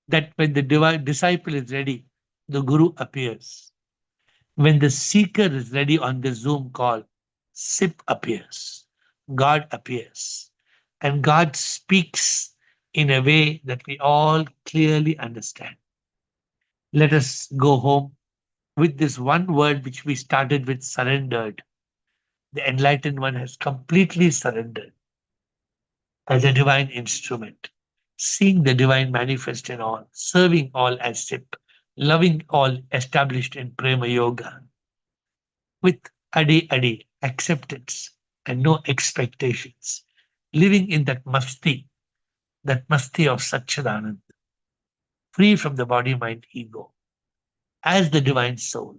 Speaker 1: that when the divine disciple is ready, the Guru appears. When the seeker is ready on the Zoom call, SIP appears, God appears, and God speaks in a way that we all clearly understand. Let us go home with this one word which we started with: surrendered. The enlightened one has completely surrendered as a divine instrument, seeing the divine manifest in all, serving all as SIP, loving all established in Prema Yoga, with adi, acceptance and no expectations, living in that masti of Satchidanand, free from the body, mind, ego, as the divine soul,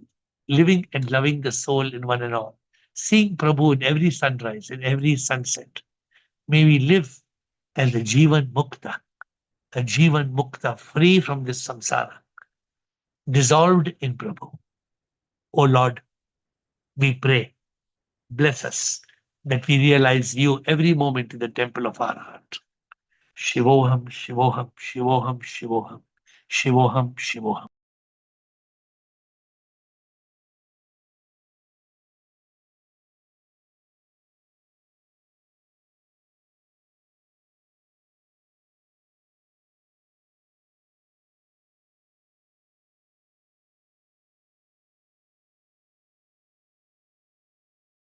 Speaker 1: living and loving the soul in one and all, seeing Prabhu in every sunrise, in every sunset. May we live as a Jivan Mukta, free from this samsara, dissolved in Prabhu. O Lord, we pray, bless us, that we realize you every moment in the temple of our heart. Shivoham, Shivoham, Shivoham, Shivoham, Shivoham, Shivoham.